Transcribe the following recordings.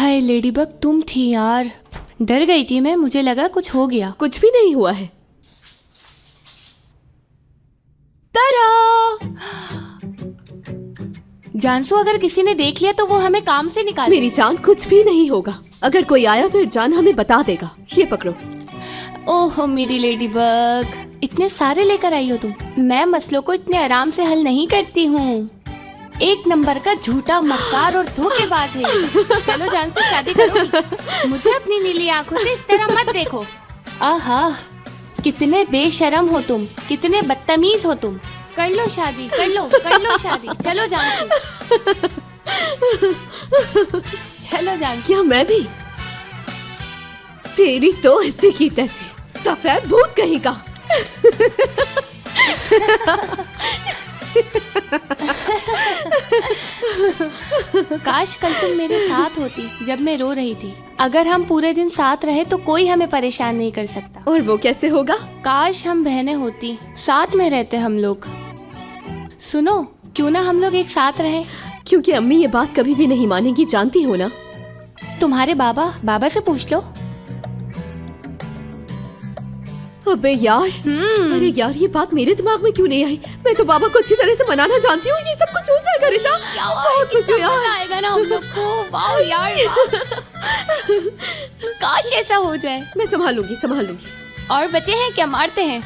हाय ladybug, तुम थी यार। डर गई थी मैं, मुझे लगा कुछ हो गया। कुछ भी नहीं हुआ है। तारा! जानसू, अगर किसी ने देख लिया तो वो हमें काम से निकाल। मेरी जान, कुछ भी नहीं होगा। अगर कोई आया तो जान हमें बता देगा। ये पकड़ो। ओहो मेरी लेडीबग, इतने सारे लेकर आई हो तुम। मैं मसलों को इतने आराम से हल नहीं करती हूँ। एक नंबर का झूठा, मक्कार और धोखेबाज है। चलो जानसू, शादी करो। मुझे अपनी नीली आंखों से इस तरह मत देखो। आहा, कितने बेशर्म हो तुम, कितने बदतमीज हो तुम। कर लो शादी, कर लो शादी। चलो जानसू, चलो जानसू। क्या मैं भी? तेरी तो ऐसी की तैसी, सफेद भूत कहीं का। काश कल तुम मेरे साथ होती जब मैं रो रही थी। अगर हम पूरे दिन साथ रहे तो कोई हमें परेशान नहीं कर सकता। और वो कैसे होगा? काश हम बहनें होती, साथ में रहते हम लोग। सुनो, क्यों ना हम लोग एक साथ रहे? क्योंकि अम्मी ये बात कभी भी नहीं मानेगी, जानती हो ना। तुम्हारे बाबा से पूछ लो। अबे यार, अरे यार, ये बात मेरे दिमाग में क्यों नहीं आई? मैं तो बाबा को अच्छी तरह से मनाना जानती हूँ। ये सब कुछ हो जाएगा रिचा। बहुत खुश हूँ यार। आएगा ना हम लोग को। वाह यार, काश ऐसा हो जाए। मैं संभाल लूंगी। और बचे हैं क्या, मारते हैं?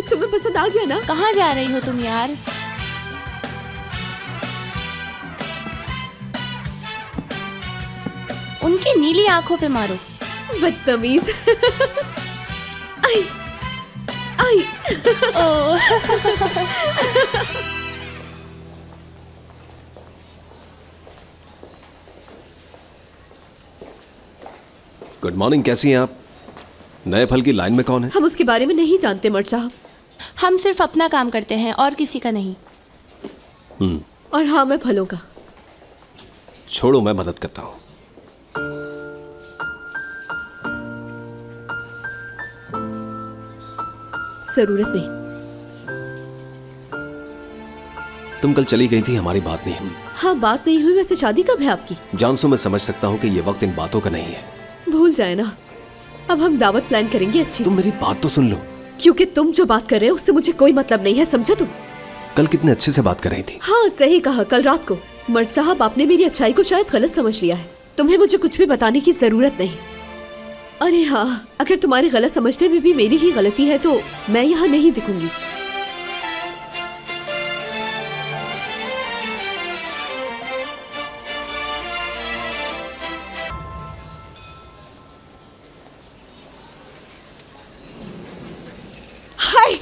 तुम्हें पसंद आ गया ना? कहाँ जा रही हो तुम यार? उनकी नीली आंखों पे मारो। बदतमीज। आई। गुड मॉर्निंग, कैसी हैं आप? नए फल की लाइन में कौन है? हम उसके बारे में नहीं जानते मर्द साहब। हम सिर्फ अपना काम करते हैं और किसी का नहीं। और हाँ, मैं फलों का। छोड़ो, मैं मदद करता हूँ। जरूरत नहीं। तुम कल चली गई थी, हमारी बात नहीं हुई। हाँ, बात नहीं हुई। वैसे शादी कब है आपकी? जानसू, मैं समझ सकता हूँ कि ये वक्त इन बातों का नहीं है। भूल जाए ना। अब हम दावत प्लान करेंगे अच्छी। तुम मेरी बात तो सुन लो। क्योंकि तुम जो बात कर रहे हो उससे मुझे कोई मतलब नहीं है, समझो तुम? कल कितने अच्छे से बात कर रही थी। हाँ, सही कहा। कल रात को। मर्द साहब, आपने मेरी अच्छाई को शायद गलत समझ लिया है। तुम्हें मुझे कुछ भी बताने की जरूरत नहीं। अरे हाँ, अगर तुम्हारे गलत समझने में भी मेरी ही गलती है तो मैं यहाँ नहीं दिखूंगी। हाय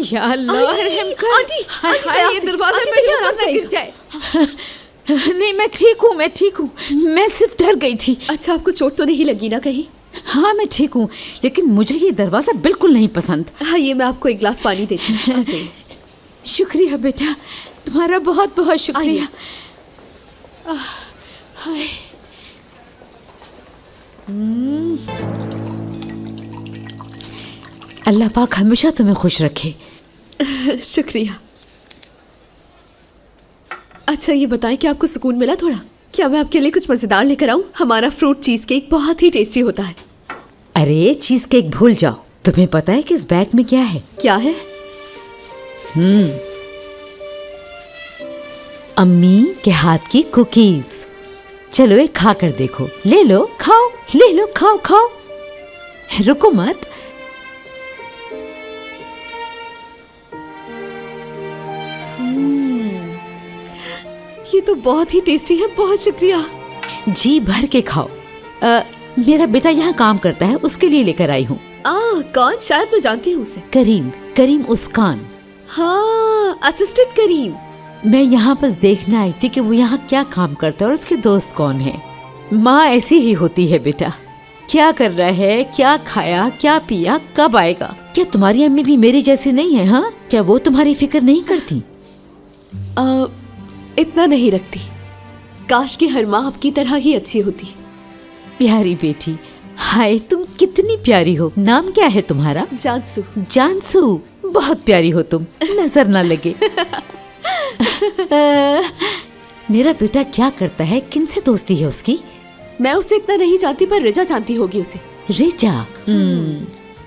या अल्लाह, रहम कर। आंटी, हाय, ये दरवाजा आंटी, पे देखिए, ऊपर आराम ना से। गिर जाए। नहीं, मैं ठीक हूँ। मैं सिर्फ डर गई थी। अच्छा, आपको चोट तो नहीं लगी ना कहीं? हाँ, मैं ठीक हूँ, लेकिन मुझे ये दरवाजा बिल्कुल नहीं पसंद। हाँ, ये मैं आपको एक गिलास पानी देती हूँ। आ जाइए। शुक्रिया बेटा, तुम्हारा बहुत बहुत शुक्रिया। हाय। अल्लाह पाक हमेशा तुम्हें खुश रखे। शुक्रिया। अच्छा, ये बताएं कि आपको सुकून मिला थोड़ा? क्या मैं आपके लिए कुछ मजेदार लेकर आऊं? हमारा फ्रूट चीज केक बहुत ही टेस्टी होता है। अरे चीज केक भूल जाओ। तुम्हें पता है कि इस बैग में क्या है? क्या है? अम्मी के हाथ की कुकीज। चलो एक खा कर देखो। ले लो, खाओ, ले लो, खाओ खाओ, रुको मत। ये तो बहुत ही टेस्टी है। बहुत शुक्रिया। जी भर के खाओ। मेरा बेटा यहाँ काम करता है, उसके लिए लेकर आई हूँ। कौन? शायद मैं जानती हूँ उसे। करीम उस्कान। हाँ, असिस्टेंट करीम। मैं यहाँ बस देखने आई थी कि वो यहाँ क्या काम करता है और उसके दोस्त कौन है। माँ ऐसी ही होती है बेटा। क्या कर रहा है, क्या खाया, क्या पिया, कब आएगा? क्या तुम्हारी अम्मी भी मेरी जैसी नहीं है? हाँ, क्या वो तुम्हारी फिक्र नहीं करती? इतना नहीं रखती। काश कि हर माँ आपकी तरह ही अच्छी होती। प्यारी बेटी, हाय तुम कितनी प्यारी हो। नाम क्या है तुम्हारा? जानसू। जानसू, बहुत प्यारी हो तुम, नजर ना लगे। मेरा बेटा क्या करता है, किनसे दोस्ती है उसकी? मैं उसे इतना नहीं जानती, पर रिजा जानती होगी उसे। रिजा?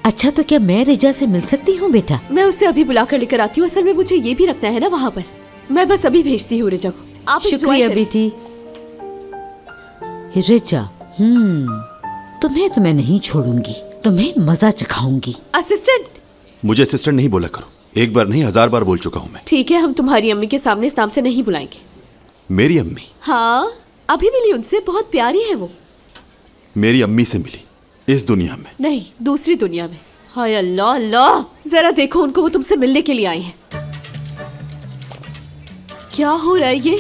अच्छा, तो क्या मैं रिजा से मिल सकती हूँ बेटा? मैं उसे अभी बुलाकर लेकर आती हूँ। असल में मुझे ये भी रखना है ना वहाँ पर। मैं बस अभी भेजती हूँ रिजा को। आप enjoy शुक्रिया करें। बेटी। रिजा, तुम्हें तो मैं नहीं छोड़ूंगी, तुम्हें मजा चखाऊंगी। असिस्टेंट। मुझे असिस्टेंट नहीं बोला करो, एक बार नहीं 1000 बार बोल चुका हूँ मैं। ठीक है, हम तुम्हारी अम्मी के सामने इस नाम से नहीं बुलाएंगे। मेरी अम्मी? हाँ, अभी मिली उनसे, बहुत प्यारी है वो। मेरी अम्मी से मिली इस दुनिया में? नहीं, दूसरी दुनिया में। हाय अल्लाह अल्लाह, जरा देखो उनको, वो तुमसे मिलने के लिए आई हैं। क्या हो रहा है ये?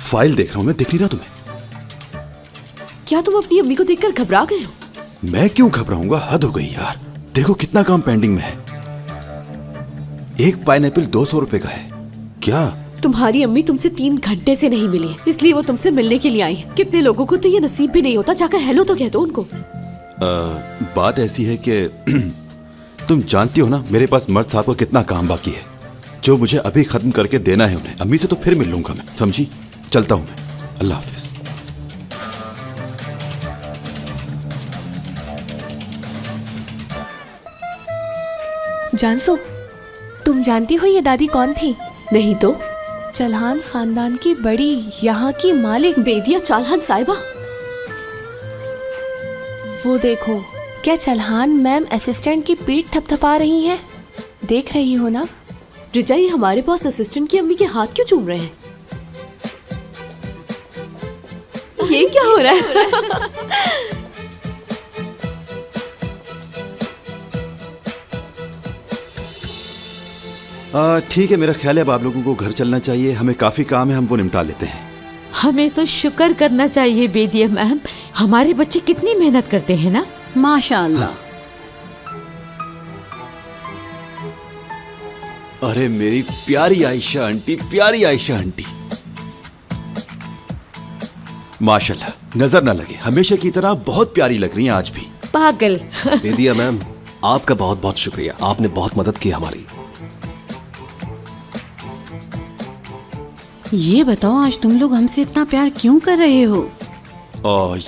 फाइल देख रहा हूं मैं, दिख नहीं रहा तुम्हें? क्या तुम अपनी अम्मी को देखकर घबरा गए हो? मैं क्यों घबराऊंगा, हद हो गई यार। देखो कितना काम पेंडिंग में है। एक पाइनएप्पल 200 रुपए का है। क्या तुम्हारी अम्मी तुमसे 3 घंटे से नहीं मिली है, इसलिए वो तुमसे मिलने के लिए आई है। कितने लोगों को तो ये नसीब भी नहीं होता, जाकर हेलो तो कह दो उनको। बात ऐसी है कि तुम जानती हो ना मेरे पास मर्द साहब को कितना काम बाकी है, जो मुझे अभी खत्म करके देना है उन्हें। अम्मी से तो फिर मिल लूंगा मैं, समझी? चलता हूं मैं, अल्लाह हाफिज। जानसो, तुम जानती हो ये दादी कौन थी? नहीं तो? चल्हान खानदान की बड़ी, यहाँ की मालिक बेदिया चालहान साहिबा। वो देखो, क्या चल्हान मैम असिस्टेंट की पीठ थपथपा रही हैं? देख रही हो ना? रिजा, ये हमारे पास असिस्टेंट की अम्मी के हाथ क्यों चूम रहे हैं? ये क्या हो रहा है? ठीक है, मेरा ख्याल है अब आप लोगों को घर चलना चाहिए। हमें काफी काम है, हम वो निपटा लेते हैं। हमें तो शुक्र करना चाहिए बेदिया मैम, हमारे बच्चे कितनी मेहनत करते हैं ना। माशाअल्लाह। अरे मेरी प्यारी आयशा आंटी, प्यारी आयशा आंटी, माशाल्लाह, नजर ना लगे, हमेशा की तरह बहुत प्यारी लग रही हैं आज भी। पागल। बेदिया मैम, आपका बहुत बहुत शुक्रिया, आपने बहुत मदद की हमारी। ये बताओ, आज तुम लोग हमसे इतना प्यार क्यों कर रहे हो?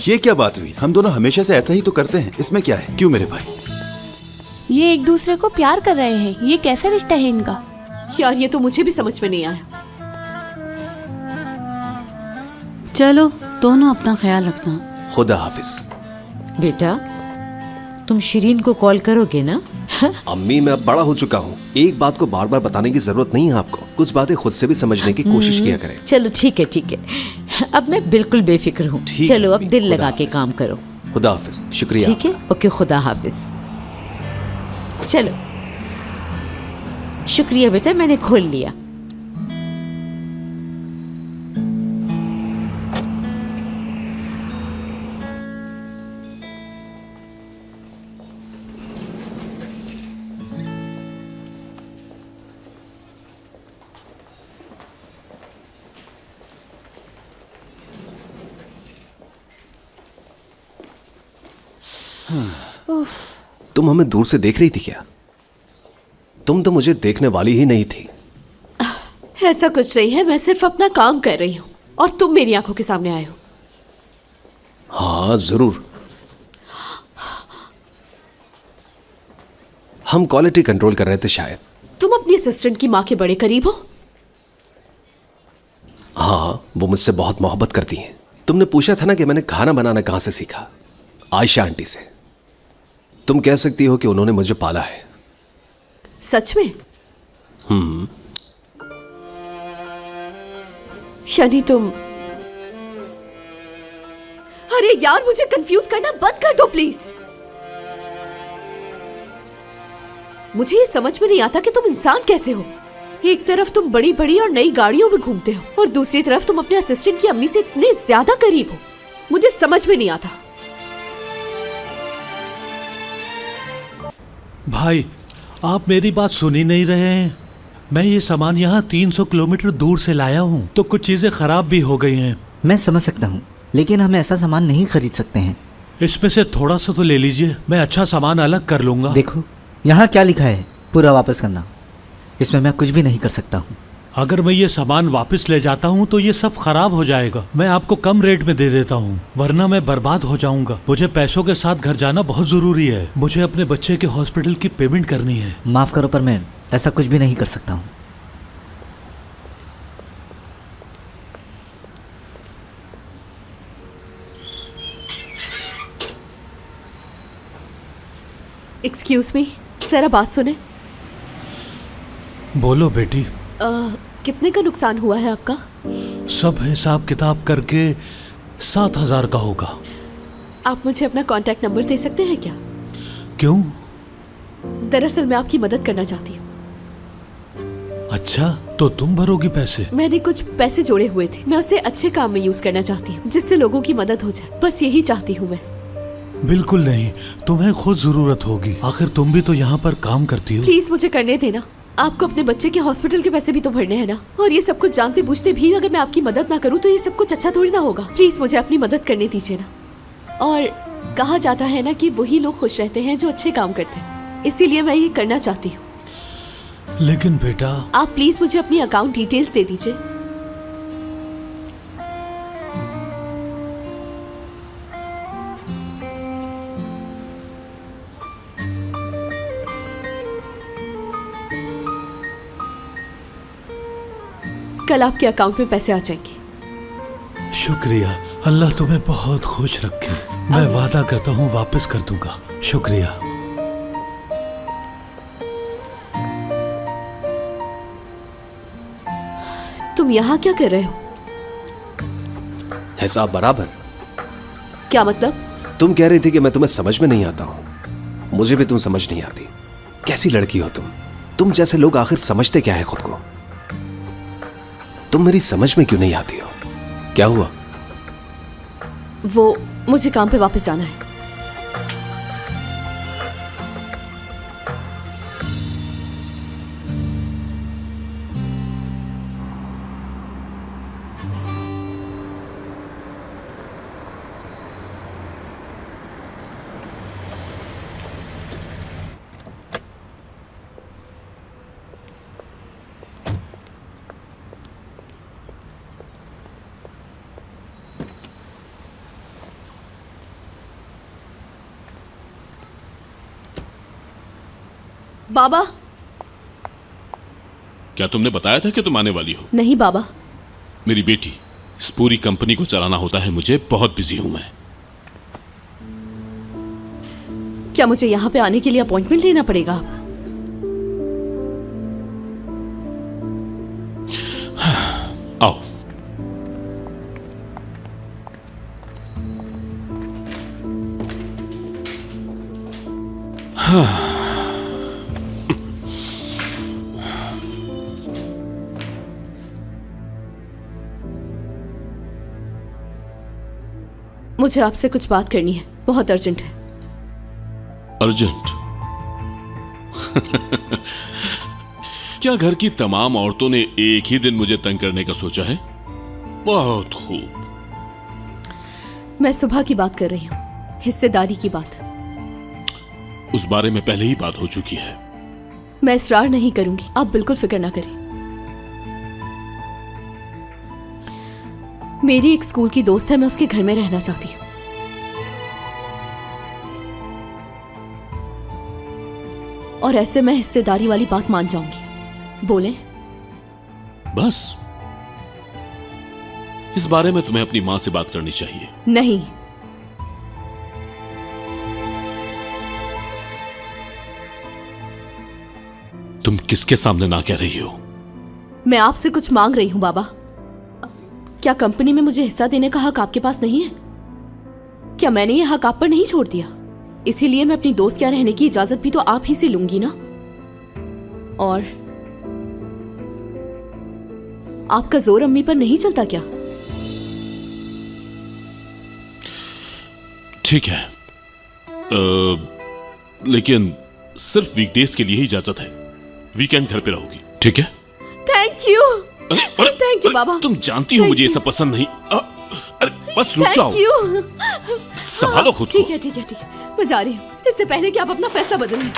ये क्या बात हुई? हम दोनों हमेशा से ऐसा ही तो करते हैं, इसमें क्या है? क्यों मेरे भाई? ये एक दूसरे को प्यार कर रहे हैं, ये कैसा रिश्ता है इनका? यार, ये तो मुझे भी समझ में नहीं आया। चलो, दोनों अपना ख्याल रखना। खुदा हाफिज। बेटा, तुम शिरीन को कॉल करोगे ना? अम्मी, मैं अब बड़ा हो चुका हूँ, एक बात को बार बार बताने की जरूरत नहीं है आपको। कुछ बातें खुद से भी समझने की कोशिश किया करें। चलो ठीक है, ठीक है, अब मैं बिल्कुल बेफिक्र हूँ। ठीक है, चलो अब दिल खुदा लगा के हाफिज। काम करो। खुदा हाफिज, शुक्रिया। ठीक है, ओके, खुदा हाफिज। चलो, शुक्रिया बेटा, मैंने खोल लिया। तुम हमें दूर से देख रही थी क्या? तुम तो मुझे देखने वाली ही नहीं थी। ऐसा कुछ नहीं है, मैं सिर्फ अपना काम कर रही हूँ और तुम मेरी आंखों के सामने आए हो। हाँ जरूर, हम क्वालिटी कंट्रोल कर रहे थे शायद। तुम अपनी असिस्टेंट की माँ के बड़े करीब हो। हाँ, वो मुझसे बहुत मोहब्बत करती हैं। तुमने पूछा था ना कि मैंने खाना बनाना कहाँ से सीखा? आयशा आंटी से। तुम कह सकती हो कि उन्होंने मुझे पाला है। सच में? यानी तुम... अरे यार, मुझे कंफ्यूज करना बंद कर दो प्लीज। मुझे ये समझ में नहीं आता कि तुम इंसान कैसे हो। एक तरफ तुम बड़ी बड़ी और नई गाड़ियों में घूमते हो और दूसरी तरफ तुम अपने असिस्टेंट की अम्मी से इतने ज्यादा करीब हो। मुझे समझ में नहीं आता। भाई, आप मेरी बात सुन ही नहीं रहे हैं। मैं ये सामान यहाँ 300 किलोमीटर दूर से लाया हूँ, तो कुछ चीजें खराब भी हो गई हैं। मैं समझ सकता हूँ, लेकिन हम ऐसा सामान नहीं खरीद सकते हैं। इसमें से थोड़ा सा तो ले लीजिए, मैं अच्छा सामान अलग कर लूंगा। देखो यहाँ क्या लिखा है, पूरा वापस करना। इसमें मैं कुछ भी नहीं कर सकता हूँ। अगर मैं ये सामान वापस ले जाता हूँ तो ये सब खराब हो जाएगा। मैं आपको कम रेट में दे देता हूँ, वरना मैं बर्बाद हो जाऊंगा। मुझे पैसों के साथ घर जाना बहुत जरूरी है। मुझे अपने बच्चे के हॉस्पिटल की पेमेंट करनी है। माफ करो पर मैं ऐसा कुछ भी नहीं कर सकता हूँ। एक्सक्यूज मी, जरा बात सुने। बोलो बेटी। कितने का नुकसान हुआ है आपका? सब हिसाब किताब करके 7,000 का होगा। आप मुझे अपना कांटेक्ट नंबर दे सकते हैं क्या? क्यों? दरअसल मैं आपकी मदद करना चाहती हूँ। अच्छा, तो तुम भरोगी पैसे? मैंने कुछ पैसे जोड़े हुए थे, मैं उसे अच्छे काम में यूज करना चाहती हूँ जिससे लोगों की मदद हो जाए। बस यही चाहती हूँ मैं। बिल्कुल नहीं, तुम्हें खुद जरूरत होगी। आखिर तुम भी तो यहाँ पर काम करती हो। प्लीज मुझे करने देना। आपको अपने बच्चे के हॉस्पिटल के पैसे भी तो भरने हैं ना। और ये सब कुछ जानते बूझते भी अगर मैं आपकी मदद ना करूँ तो ये सब कुछ अच्छा थोड़ी ना होगा। प्लीज मुझे अपनी मदद करने दीजिए ना। और कहा जाता है ना कि वही लोग खुश रहते हैं जो अच्छे काम करते हैं, इसीलिए मैं ये करना चाहती हूँ। लेकिन बेटा, आप प्लीज मुझे अपनी अकाउंट डिटेल्स दे दीजिए। कल आपके अकाउंट में पैसे आ जाएंगे। शुक्रिया। अल्लाह तुम्हें बहुत खुश रखे। मैं वादा करता हूँ वापस कर दूंगा। शुक्रिया। तुम यहाँ क्या कर रहे हो? हिसाब बराबर। क्या मतलब? तुम कह रही थी कि मैं तुम्हें समझ में नहीं आता हूं। मुझे भी तुम समझ नहीं आती। कैसी लड़की हो तुम जैसे लोग आखिर समझते क्या है खुद को? तुम मेरी समझ में क्यों नहीं आती हो? क्या हुआ? वो मुझे काम पे वापस जाना है। बाबा। क्या तुमने बताया था कि तुम आने वाली हो? नहीं बाबा। मेरी बेटी, इस पूरी कंपनी को चलाना होता है मुझे। बहुत बिजी हूं मैं। क्या मुझे यहाँ पे आने के लिए अपॉइंटमेंट लेना पड़ेगा? आओ। मुझे आपसे कुछ बात करनी है, बहुत अर्जेंट है। अर्जेंट? क्या घर की तमाम औरतों ने एक ही दिन मुझे तंग करने का सोचा है? बहुत खूब। मैं सुबह की बात कर रही हूँ, हिस्सेदारी की बात। उस बारे में पहले ही बात हो चुकी है। मैं इसरार नहीं करूंगी, आप बिल्कुल फिक्र ना करें। मेरी एक स्कूल की दोस्त है, मैं उसके घर में रहना चाहती हूँ। और ऐसे मैं हिस्सेदारी वाली बात मान जाऊंगी। बोले? बस इस बारे में तुम्हें अपनी मां से बात करनी चाहिए। नहीं। तुम किसके सामने ना कह रही हो? मैं आपसे कुछ मांग रही हूँ बाबा। क्या कंपनी में मुझे हिस्सा देने का हक आपके पास नहीं है? क्या मैंने ये हक आप पर नहीं छोड़ दिया? इसीलिए मैं अपनी दोस्त के यहाँ रहने की इजाजत भी तो आप ही से लूंगी ना। और आपका जोर अम्मी पर नहीं चलता क्या? ठीक है, लेकिन सिर्फ वीकडेज के लिए ही इजाजत है। वीकेंड घर पे रहोगी, ठीक है? Thank you. थैंक यू बाबा। तुम जानती हो मुझे ये सब पसंद नहीं। अरे बस रुक जाओ। Thank you. संभालो खुद को। ठीक है ठीक है ठीक है, मैं जा रही हूँ, इससे पहले कि आप अपना फैसला बदलें।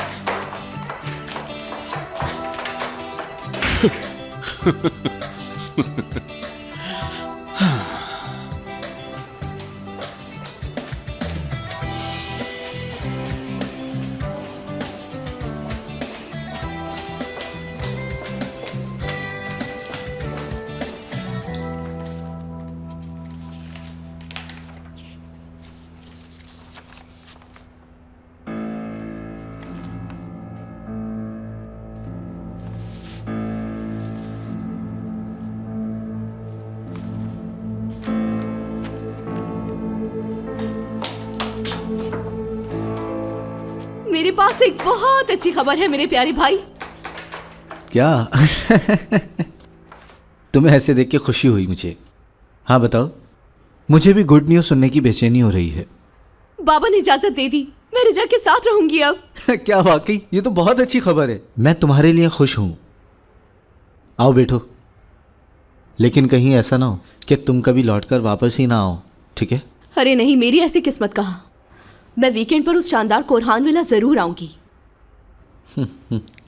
मेरे पास एक बहुत अच्छी खबर है मेरे प्यारे भाई। क्या? तुम्हें ऐसे देख के खुशी हुई मुझे। हाँ बताओ। मुझे भी गुड न्यूज़ सुनने की बेचैनी हो रही है। बाबा ने इजाजत दे दी, मैं रिजा के साथ रहूंगी अब। क्या वाकई? ये तो बहुत अच्छी खबर है। मैं तुम्हारे लिए खुश हूँ। आओ बैठो। लेकिन कहीं ऐसा ना हो कि तुम कभी लौटकर वापस ही ना आओ, ठीक है? अरे नहीं, मेरी ऐसी किस्मत कहाँ। मैं वीकेंड पर उस शानदार कोरहान विला जरूर आऊंगी।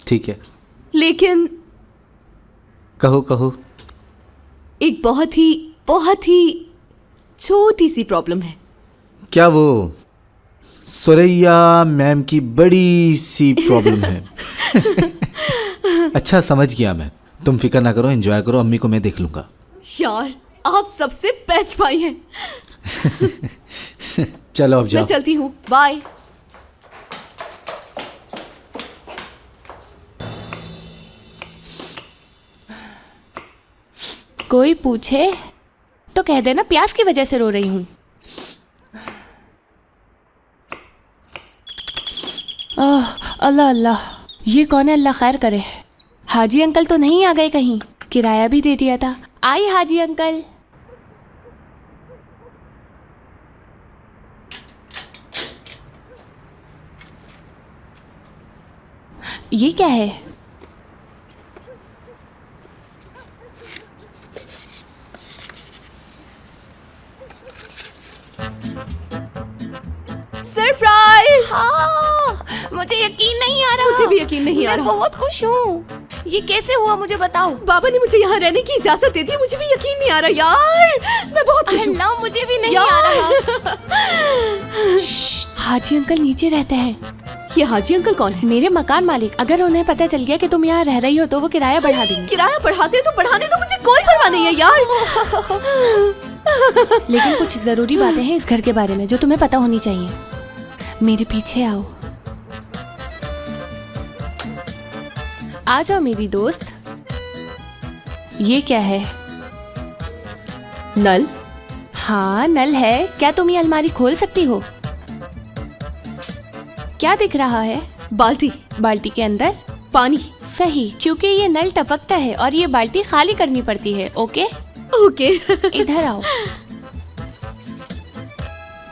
ठीक है। लेकिन कहो कहो। एक बहुत ही छोटी सी प्रॉब्लम है। क्या वो सुरैया मैम की बड़ी सी प्रॉब्लम है? अच्छा समझ गया मैं। तुम फिक्र ना करो, एंजॉय करो, अम्मी को मैं देख लूंगा। यार आप सबसे बेस्ट भाई हैं। चलो अब मैं जाओ। चलती हूँ, बाय। कोई पूछे तो कह देना प्यास की वजह से रो रही हूँ। अल्लाह अल्लाह, ये कौन है? अल्लाह खैर करे। हाजी अंकल तो नहीं आ गए कहीं? किराया भी दे दिया था। आई हाजी अंकल। ये क्या है? सरप्राइज! हाँ, मुझे यकीन नहीं आ रहा। मुझे भी यकीन नहीं आ मैं रहा। बहुत खुश हूँ। ये कैसे हुआ मुझे बताओ। बाबा ने मुझे यहाँ रहने की इजाजत दे दी। मुझे भी यकीन नहीं आ रहा यार। मैं बहुत खुश हूँ। अल्लाह, मुझे भी नहीं यार। आ रहा। हाजी अंकल नीचे रहते हैं। ये हाजी अंकल कौन है? मेरे मकान मालिक। अगर उन्हें पता चल गया कि तुम यहाँ रह रही हो तो वो किराया बढ़ा देंगे। किराया बढ़ाते तो बढ़ाने तो, मुझे कोई परवाह नहीं है यार। लेकिन कुछ जरूरी बातें हैं इस घर के बारे में जो तुम्हें पता होनी चाहिए। मेरे पीछे आओ। आ जाओ मेरी दोस्त। ये क्या है? नल? हाँ नल है। क्या तुम ये अलमारी खोल सकती हो? क्या दिख रहा है? बाल्टी। बाल्टी के अंदर पानी। सही, क्योंकि ये नल टपकता है और ये बाल्टी खाली करनी पड़ती है। Okay okay. इधर आओ।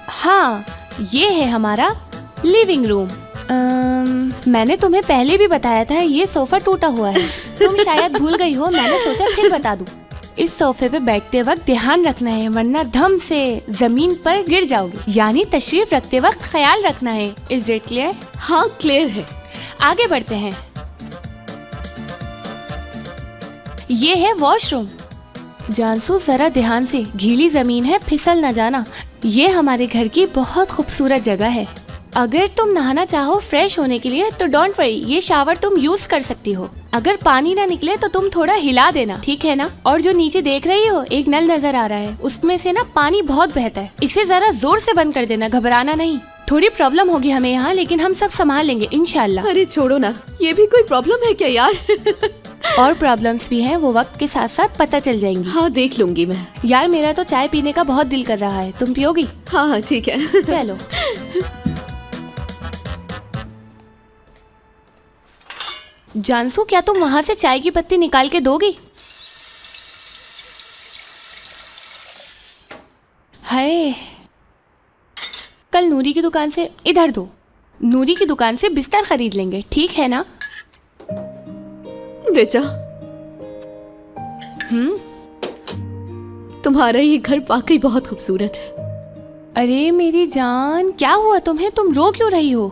हाँ, ये है हमारा लिविंग रूम। मैंने तुम्हें पहले भी बताया था ये सोफा टूटा हुआ है। तुम शायद भूल गई हो, मैंने सोचा फिर बता दूं। इस सोफे पे बैठते वक्त ध्यान रखना है वरना धम से जमीन पर गिर जाओगे। यानी तशरीफ रखते वक्त ख्याल रखना है। Is that clear? हाँ क्लियर है। आगे बढ़ते हैं। ये है वॉशरूम। जानसू जरा ध्यान से, गीली जमीन है, फिसल न जाना। ये हमारे घर की बहुत खूबसूरत जगह है। अगर तुम नहाना चाहो फ्रेश होने के लिए तो डोंट वरी, ये शावर तुम यूज कर सकती हो। अगर पानी ना निकले तो तुम थोड़ा हिला देना, ठीक है ना? और जो नीचे देख रही हो एक नल नजर आ रहा है, उसमें से ना पानी बहुत बहता है। इसे जरा जोर से बंद कर देना, घबराना नहीं। थोड़ी प्रॉब्लम होगी हमें यहाँ, लेकिन हम सब संभाल लेंगे इंशाल्लाह। अरे छोड़ो ना, ये भी कोई प्रॉब्लम है क्या यार? और प्रॉब्लम्स भी हैं, वो वक्त के साथ साथ पता चल जाएंगी। हाँ देख लूंगी मैं। यार मेरा तो चाय पीने का बहुत दिल कर रहा है, तुम पियोगी? हाँ हाँ ठीक है। चलो। जानसू, क्या तुम वहां से चाय की पत्ती निकाल के दोगी? हाय, कल नूरी की दुकान से, इधर दो, नूरी की दुकान से बिस्तर खरीद लेंगे, ठीक है ना? रिचा, तुम्हारा ये घर वाकई बहुत खूबसूरत है। अरे मेरी जान, क्या हुआ तुम्हें? तुम रो क्यों रही हो?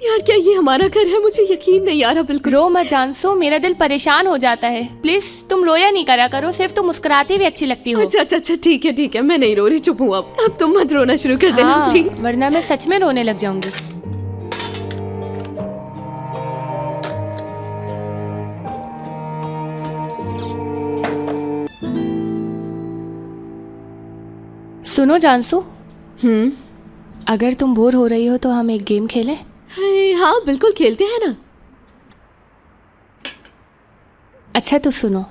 यार क्या ये हमारा घर है? मुझे यकीन नहीं आ रहा बिल्कुल। रो मत जानसो, मेरा दिल परेशान हो जाता है। प्लीज तुम रोया नहीं करा करो, सिर्फ तुम मुस्कुराती भी अच्छी लगती हो। अच्छा अच्छा अच्छा, ठीक है, मैं नहीं रो रही, चुप हूँ अब तुम मत रोना शुरू कर देना हाँ, प्लीज। वरना मैं सच में रोने लग जाऊंगी। सुनो जानसू, अगर तुम बोर हो रही हो तो हम एक गेम खेलें। हाँ बिल्कुल, खेलते हैं ना। अच्छा तो सुनो,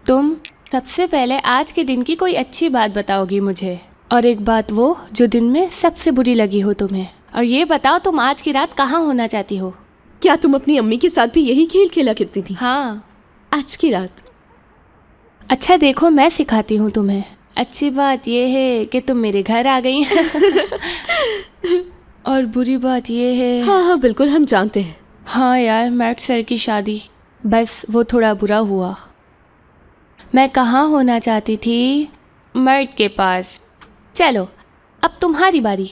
तुम सबसे पहले आज के दिन की कोई अच्छी बात बताओगी मुझे, और एक बात वो जो दिन में सबसे बुरी लगी हो तुम्हें। और ये बताओ तुम आज की रात कहाँ होना चाहती हो। क्या तुम अपनी अम्मी के साथ भी यही खेल खेला करती थी? हाँ, आज की रात। अच्छा देखो, मैं सिखाती हूँ तुम्हें। अच्छी बात ये है कि तुम मेरे घर आ गई और बुरी बात ये है। हाँ बिल्कुल, हम जानते हैं। हाँ यार, मैट सर की शादी, बस वो थोड़ा बुरा हुआ। मैं कहाँ होना चाहती थी? मर्द के पास। चलो अब तुम्हारी बारी।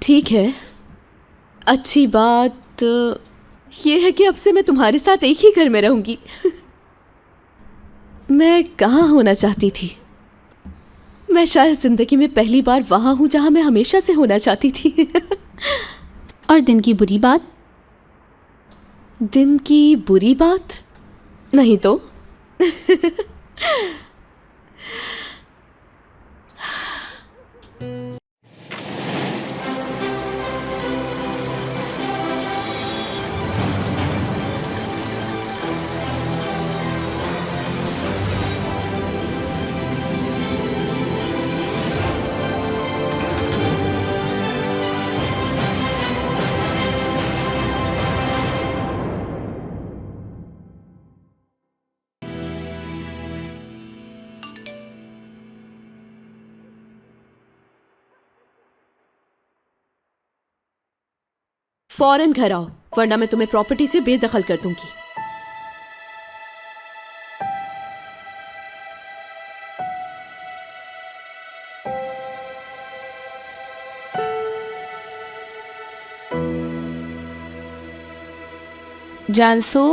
ठीक है, अच्छी बात ये है कि अब से मैं तुम्हारे साथ एक ही घर में रहूंगी। मैं कहाँ होना चाहती थी? मैं शायद जिंदगी में पहली बार वहां हूं जहां मैं हमेशा से होना चाहती थी। और दिन की बुरी बात? दिन की बुरी बात नहीं तो। फौरन घर आओ, वरना मैं तुम्हें प्रॉपर्टी से बेदखल कर दूंगी। जानसू,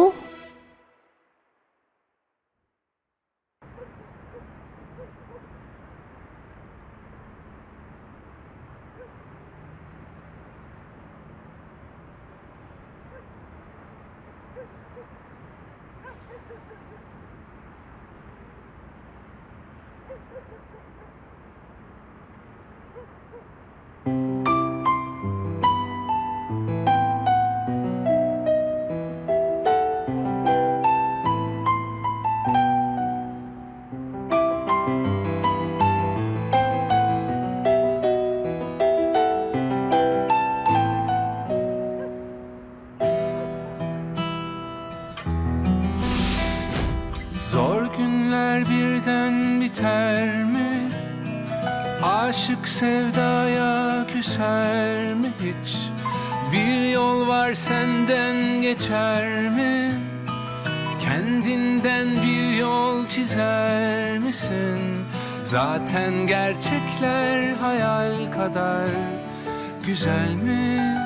Zor günler birden biter mi? Aşık sevdaya küser mi hiç? Bir yol var senden geçer mi? Kendinden bir yol çizer misin? Zaten gerçekler hayal kadar güzel mi?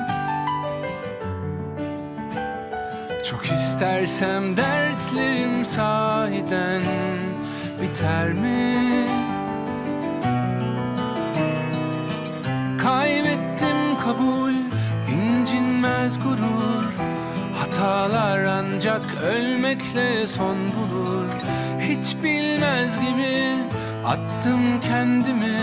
Çok istersem dertlerim sahiden biter mi? Kaybettim kabul, incinmez gurur. Hatalar ancak ölmekle son bulur. Hiç bilmez gibi attım kendimi.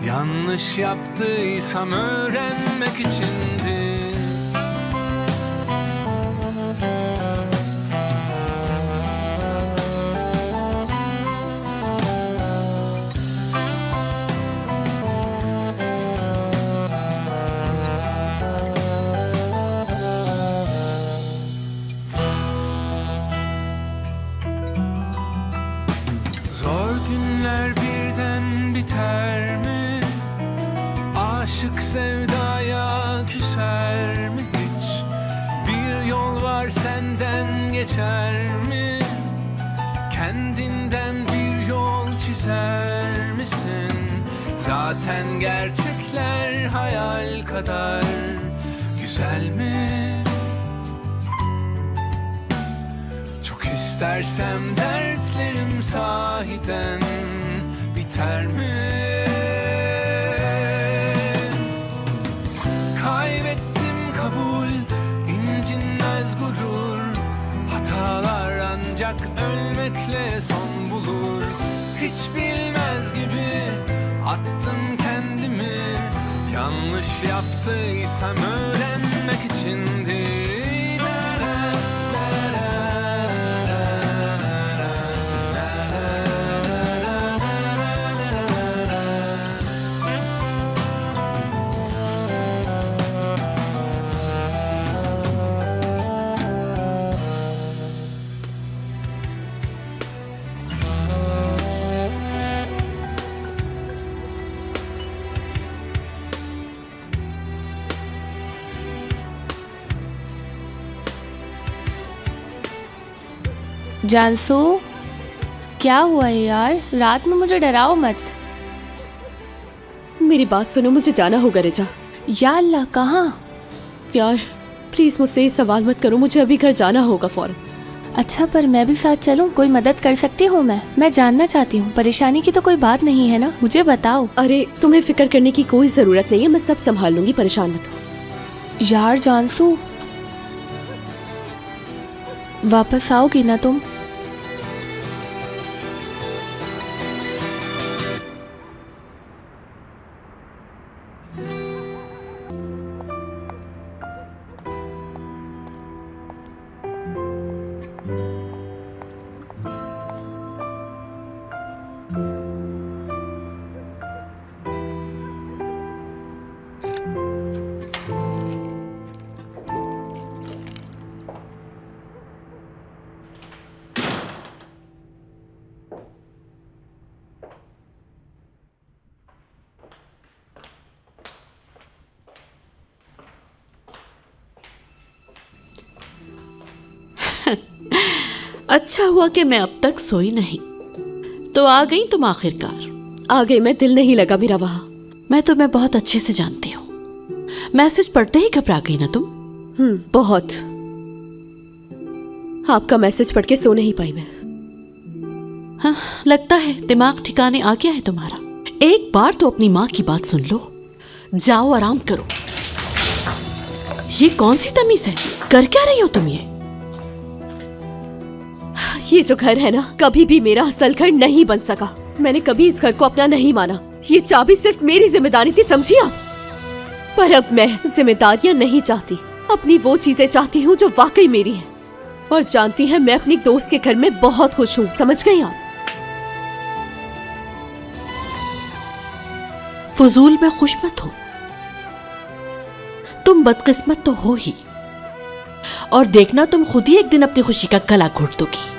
Yanlış yaptıysam öğrenmek içindi. Zor günler birden biter mi? Aşık sevdaya küser mi hiç? Bir yol var senden geçer mi? Kendinden bir yol çizer misin? Zaten gerçekler hayal kadar güzel mi? Çok istersem dertlerim sahiden biter mi? Kaybettim kabul, incinmez gurur. Hatalar ancak ölmekle son bulur. Hiç bilmez gibi attım kendimi. Yanlış yaptıysam öğrenmek içindi. जानसू, क्या हुआ है यार? रात में मुझे डराओ मत। मेरी बात सुनो, मुझे जाना होगा रिचा। या अल्लाह, कहाँ? यार प्लीज मुझसे ये सवाल मत करो, मुझे अभी घर जाना होगा फौरन। अच्छा, पर मैं भी साथ चलूं? कोई मदद कर सकती हूँ मैं जानना चाहती हूँ। परेशानी की तो कोई बात नहीं है ना? मुझे बताओ। अरे तुम्हें फिक्र करने की कोई जरूरत नहीं है, मैं सब संभाल लूंगी, परेशान मत हो। यार जानसू, वापस आओगी ना तुम? अच्छा हुआ कि मैं अब तक सोई नहीं। तो आ गई तुम आखिरकार। आ गई मैं, दिल नहीं लगा मेरा वहाँ। मैं तुम्हें बहुत अच्छे से जानती हूँ। मैसेज पढ़ते ही घबरा गई ना तुम? बहुत। आपका मैसेज पढ़ के सो नहीं पाई मैं। हाँ, लगता है दिमाग ठिकाने आ गया है तुम्हारा। एक बार तो अपनी माँ की बात सुन लो। जाओ आराम करो। ये कौन सी तमीज है? कर क्या रही हो तुम ये जो घर है ना, कभी भी मेरा असल घर नहीं बन सका। मैंने कभी इस घर को अपना नहीं माना। ये चाबी सिर्फ मेरी जिम्मेदारी थी, समझी आप? पर अब मैं जिम्मेदारियां नहीं चाहती, अपनी वो चीजें चाहती हूँ जो वाकई मेरी है। और जानती हैं, मैं अपनी दोस्त के घर में बहुत खुश हूँ, समझ गई आप? फजूल में खुश मत हो। तुम बदकिस्मत तो हो ही, और देखना तुम खुद ही एक दिन अपनी खुशी का गला घोट दोगी।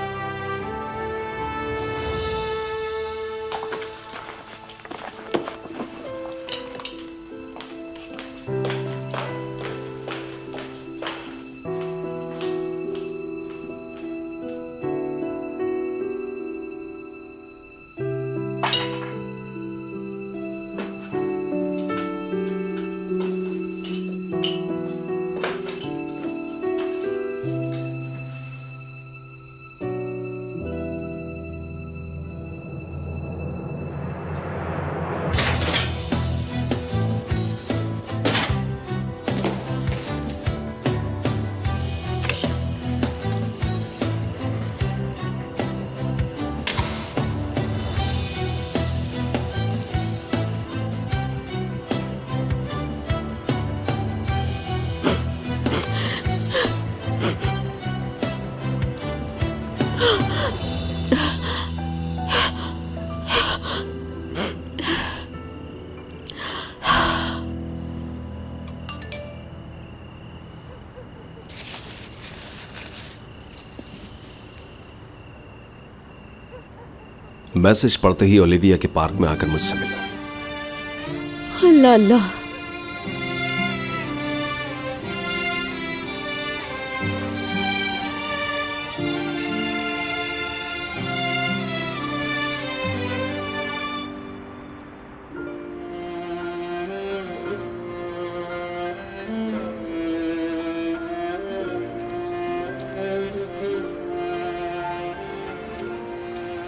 मैसेज पढ़ते ही ओलिविया के पार्क में आकर मुझसे मिला। अल्लाह अल्लाह।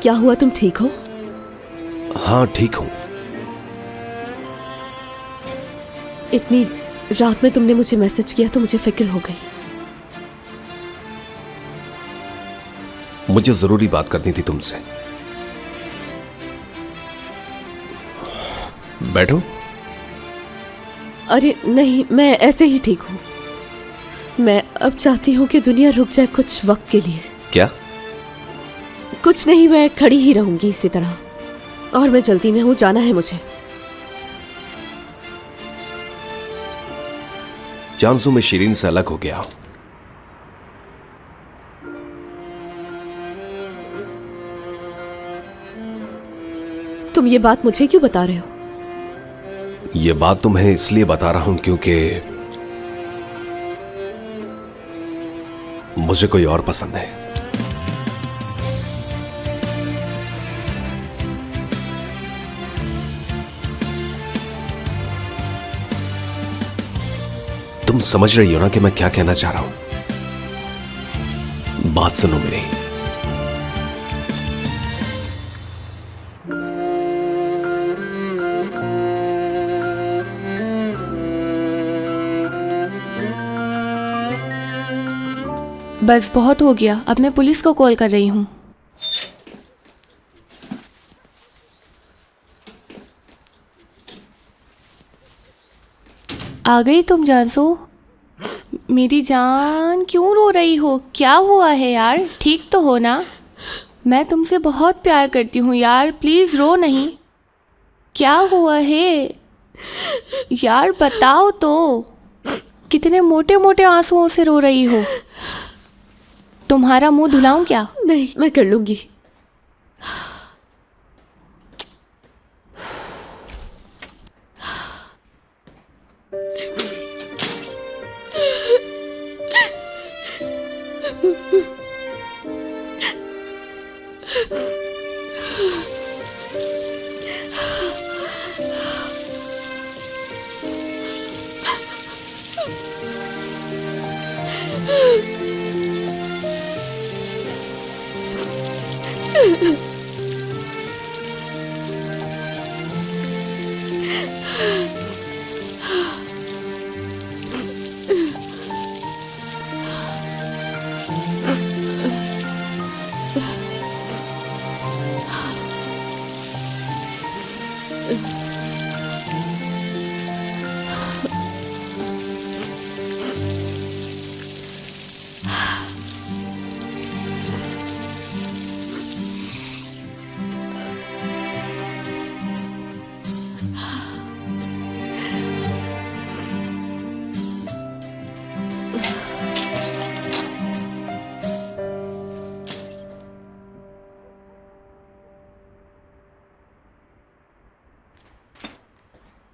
क्या हुआ, तुम ठीक हो? हाँ ठीक हूं। इतनी रात में तुमने मुझे मैसेज किया तो मुझे फिक्र हो गई। मुझे जरूरी बात करनी थी तुमसे। बैठो। अरे नहीं, मैं ऐसे ही ठीक हूँ। मैं अब चाहती हूँ कि दुनिया रुक जाए कुछ वक्त के लिए। क्या? कुछ नहीं, मैं खड़ी ही रहूंगी इसी तरह। और मैं जल्दी में हूँ, जाना है मुझे। जानसू मैं शीरीन से अलग हो गया हूं। तुम ये बात मुझे क्यों बता रहे हो? ये बात तुम्हें इसलिए बता रहा हूं क्योंकि मुझे कोई और पसंद है। तुम समझ रही हो ना कि मैं क्या कहना चाह रहा हूं? बात सुनो मेरी। बस बहुत हो गया, अब मैं पुलिस को कॉल कर रही हूँ। आ गई तुम जानसू? मेरी जान क्यों रो रही हो? क्या हुआ है यार? ठीक तो हो ना? मैं तुमसे बहुत प्यार करती हूँ यार, प्लीज़ रो नहीं। क्या हुआ है यार, बताओ तो। कितने मोटे मोटे आंसुओं से रो रही हो? तुम्हारा मुंह धुलाऊं क्या? नहीं, मैं कर लूंगी।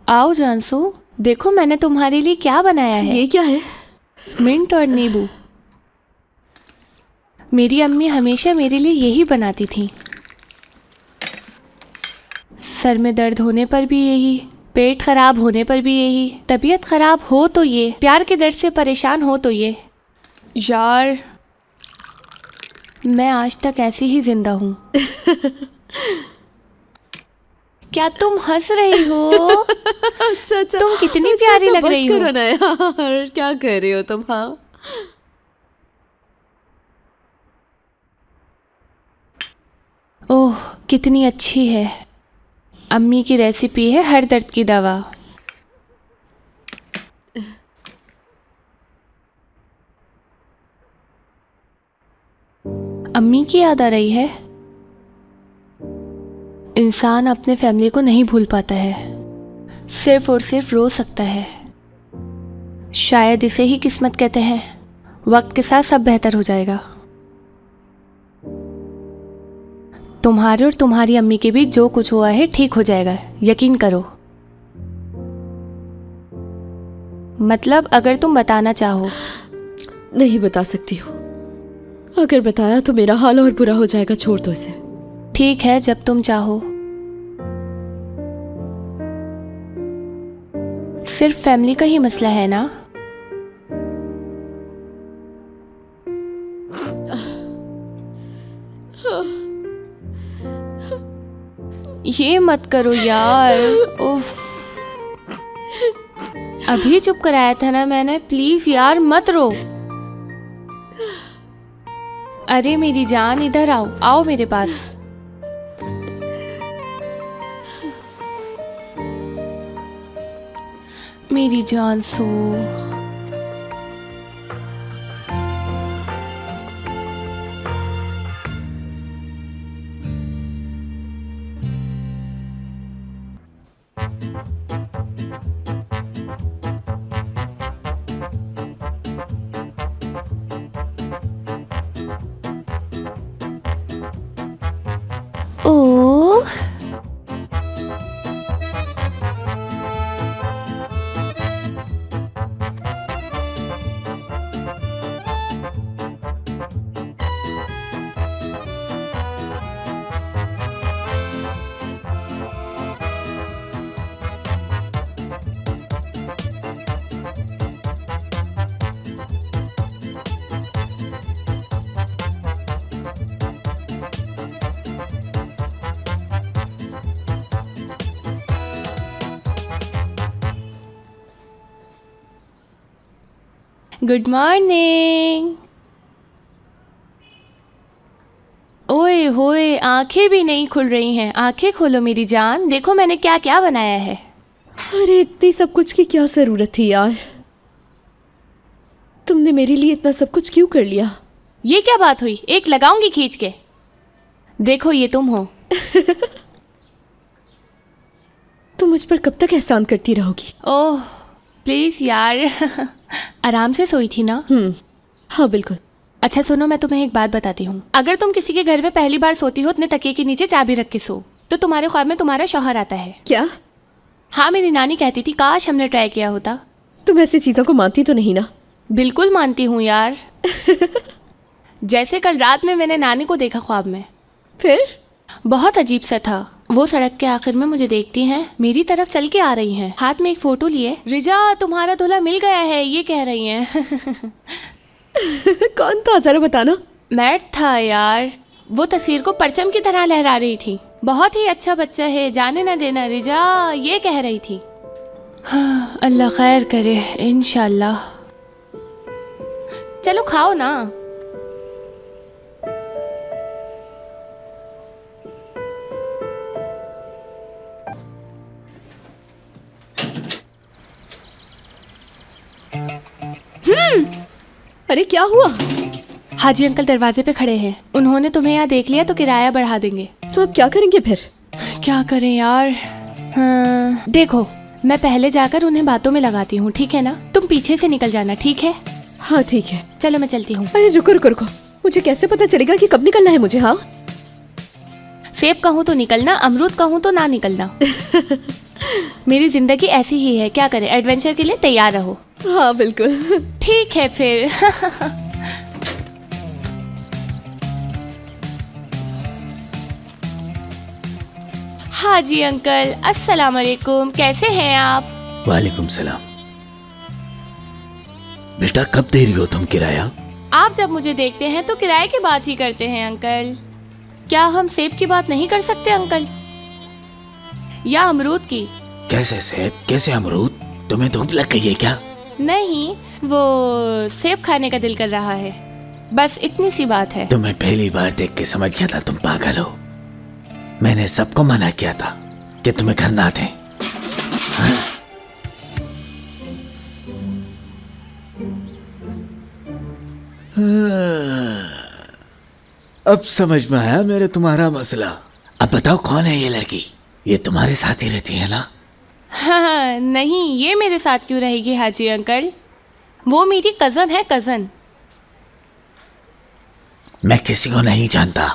आओ जानसू, देखो मैंने तुम्हारे लिए क्या बनाया है। ये क्या है? मिंट और नींबू। मेरी अम्मी हमेशा मेरे लिए यही बनाती थी। सर में दर्द होने पर भी यही, पेट खराब होने पर भी यही, तबीयत खराब हो तो ये, प्यार के दर्द से परेशान हो तो ये। यार मैं आज तक ऐसी ही जिंदा हूँ। क्या तुम हंस रही हो? अच्छा अच्छा, तुम कितनी प्यारी लग रही हो। करो ना यार, क्या कर रही हो तुम? हाँ, ओह कितनी अच्छी है। अम्मी की रेसिपी है हर दर्द की दवा। अम्मी की याद आ रही है। इंसान अपने फैमिली को नहीं भूल पाता है, सिर्फ और सिर्फ रो सकता है। शायद इसे ही किस्मत कहते हैं। वक्त के साथ सब बेहतर हो जाएगा। तुम्हारे और तुम्हारी अम्मी के बीच जो कुछ हुआ है ठीक हो जाएगा, यकीन करो। मतलब अगर तुम बताना चाहो। नहीं बता सकती हो। अगर बताया तो मेरा हाल और बुरा हो जाएगा। छोड़ दो इसे। ठीक है, जब तुम चाहो। सिर्फ फैमिली का ही मसला है ना? ये मत करो यार। उफ, अभी चुप कराया था ना मैंने। प्लीज यार मत रो। अरे मेरी जान, इधर आओ, आओ मेरे पास। मेरी जान सो। ओ गुड मॉर्निंग। ओए होए, आंखें भी नहीं खुल रही हैं। आंखें खोलो मेरी जान, देखो मैंने क्या क्या बनाया है। अरे इतनी सब कुछ की क्या जरूरत थी यार? तुमने मेरे लिए इतना सब कुछ क्यों कर लिया? ये क्या बात हुई? एक लगाऊंगी खींच के। देखो ये तुम हो। तुम मुझ पर कब तक एहसान करती रहोगी? ओह प्लीज यार। आराम से सोई थी ना? हाँ बिल्कुल। अच्छा सुनो, मैं तुम्हें एक बात बताती हूँ। अगर तुम किसी के घर में पहली बार सोती हो, अपने तकिए के नीचे चाबी रख के सो, तो तुम्हारे ख्वाब में तुम्हारा शौहर आता है। क्या? हाँ, मेरी नानी कहती थी, काश हमने ट्राई किया होता। तुम ऐसी चीजों को मानती तो नहीं ना? बिल्कुल मानती हूँ यार। जैसे कल रात में मैंने नानी को देखा ख्वाब में। फिर? बहुत अजीब सा था। वो सड़क के आखिर में मुझे देखती हैं, मेरी तरफ चल के आ रही हैं, हाथ में एक फोटो लिए। रिजा तुम्हारा दूल्हा मिल गया है, ये कह रही हैं। कौन था जरा बताना। मैट था यार। वो तस्वीर को परचम की तरह लहरा रही थी। बहुत ही अच्छा बच्चा है, जाने ना देना रिजा, ये कह रही थी। हाँ, अल्लाह खैर करे इंशाल्लाह। चलो खाओ ना। अरे क्या हुआ? हाजी अंकल दरवाजे पे खड़े हैं। उन्होंने तुम्हें यहाँ देख लिया तो किराया बढ़ा देंगे। तो अब क्या करेंगे फिर? क्या करें यार? हाँ, देखो मैं पहले जाकर उन्हें बातों में लगाती हूँ, ठीक है ना? तुम पीछे से निकल जाना, ठीक है? हाँ ठीक है। चलो मैं चलती हूँ। अरे रुको रुको रुको, मुझे कैसे पता चलेगा कि कब निकलना है मुझे? हाँ, सेब कहूँ तो निकलना, अमरूद कहूँ तो ना निकलना। मेरी जिंदगी ऐसी ही है, क्या करें? एडवेंचर के लिए तैयार रहो। हाँ बिल्कुल। ठीक है फिर। हाजी अंकल अस्सलाम वालेकुम, कैसे हैं आप? वालेकुम सलाम। बेटा कब दे रही हो तुम किराया? आप जब मुझे देखते हैं तो किराए की बात ही करते हैं अंकल। क्या हम सेब की बात नहीं कर सकते अंकल? या अमरूद की? कैसे सेब, कैसे अमरूद? तुम्हें धूप लग गई है क्या? नहीं, वो सेब खाने का दिल कर रहा है, बस इतनी सी बात है। तुम्हें पहली बार देख के समझ गया था तुम पागल हो। मैंने सबको मना किया था कि तुम्हें घर ना थे। हाँ? अब समझ में आया मेरे तुम्हारा मसला। अब बताओ कौन है ये लड़की? ये तुम्हारे साथ ही रहती है ना? हाँ, नहीं, ये मेरे साथ क्यों रहेगी हाजी अंकल? वो मेरी कजन है, कजन। मैं किसी को नहीं जानता।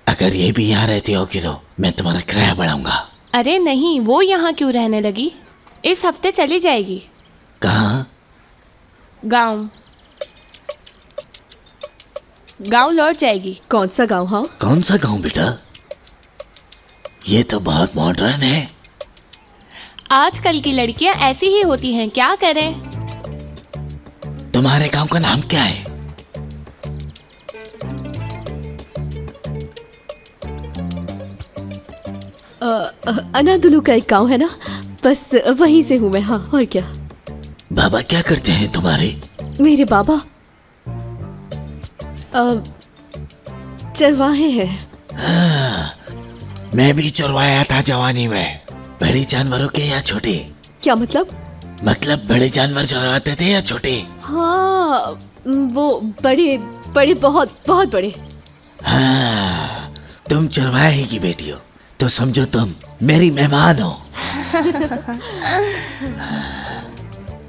अगर ये भी यहाँ रहती होगी तो मैं तुम्हारा किराया बढ़ाऊंगा। अरे नहीं, वो यहाँ क्यों रहने लगी? इस हफ्ते चली जाएगी। कहाँ? गाँव। गाँव लौट जाएगी। कौन सा गाँव? हाँ, कौन सा गाँव बेटा? ये तो बहुत मॉडर्न है। आजकल की लड़कियां ऐसी ही होती हैं, क्या करें? तुम्हारे गांव का नाम क्या है? अनादुलू का एक गांव है ना, बस वहीं से हूँ मैं। हाँ, और क्या। बाबा क्या करते हैं तुम्हारे? मेरे बाबा चरवाहे हैं। मैं भी चरवाया था जवानी में। बड़े जानवरों के या छोटे? क्या मतलब? मतलब बड़े जानवर चरवाते थे या छोटे? हाँ, वो बड़े बड़े, बहुत बहुत बड़े। हाँ, तुम चरवाहे की बेटी हो तो समझो तुम मेरी मेहमान हो।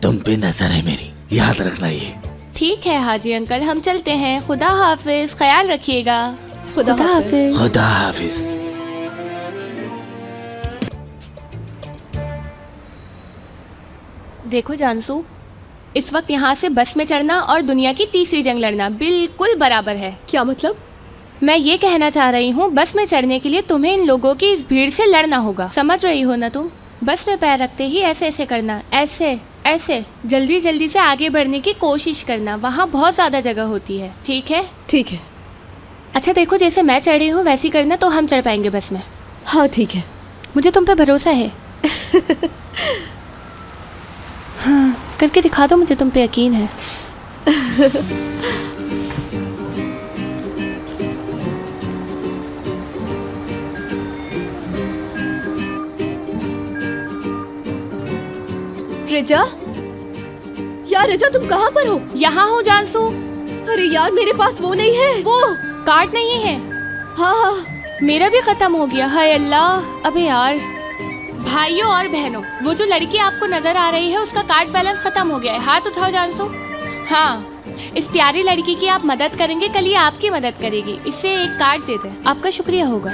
तुम पे नजर है मेरी, याद रखना ये। ठीक है हाजी अंकल, हम चलते हैं। खुदा हाफिज, ख्याल रखिएगा। खुदा हाफिज। खुदा हाफिज। देखो जानसू, इस वक्त यहाँ से बस में चढ़ना और दुनिया की तीसरी जंग लड़ना बिल्कुल बराबर है। क्या मतलब? मैं ये कहना चाह रही हूँ, बस में चढ़ने के लिए तुम्हें इन लोगों की इस भीड़ से लड़ना होगा। समझ रही हो ना तुम? बस में पैर रखते ही ऐसे ऐसे करना, ऐसे ऐसे जल्दी जल्दी से आगे बढ़ने की कोशिश करना। वहाँ बहुत ज्यादा जगह होती है। ठीक है? ठीक है। अच्छा देखो, जैसे मैं चढ़ रही हूँ वैसे करना, तो हम चढ़ पाएंगे बस में। हाँ ठीक है, मुझे तुम पे भरोसा है। हाँ, करके दिखा दो, मुझे तुम पे यकीन है। रिजा, यार रिजा तुम कहाँ पर हो? यहाँ हूँ जानसू। अरे यार मेरे पास वो नहीं है, वो कार्ड नहीं है। हाँ हाँ, मेरा भी खत्म हो गया। हाय अल्लाह। अबे यार, भाइयों और बहनों, वो जो लड़की आपको नजर आ रही है उसका कार्ड बैलेंस खत्म हो गया है। हाथ उठाओ जानसू। हाँ, इस प्यारी लड़की की आप मदद करेंगे, कल ये आपकी मदद करेगी। इससे एक कार्ड दे दें, आपका शुक्रिया होगा।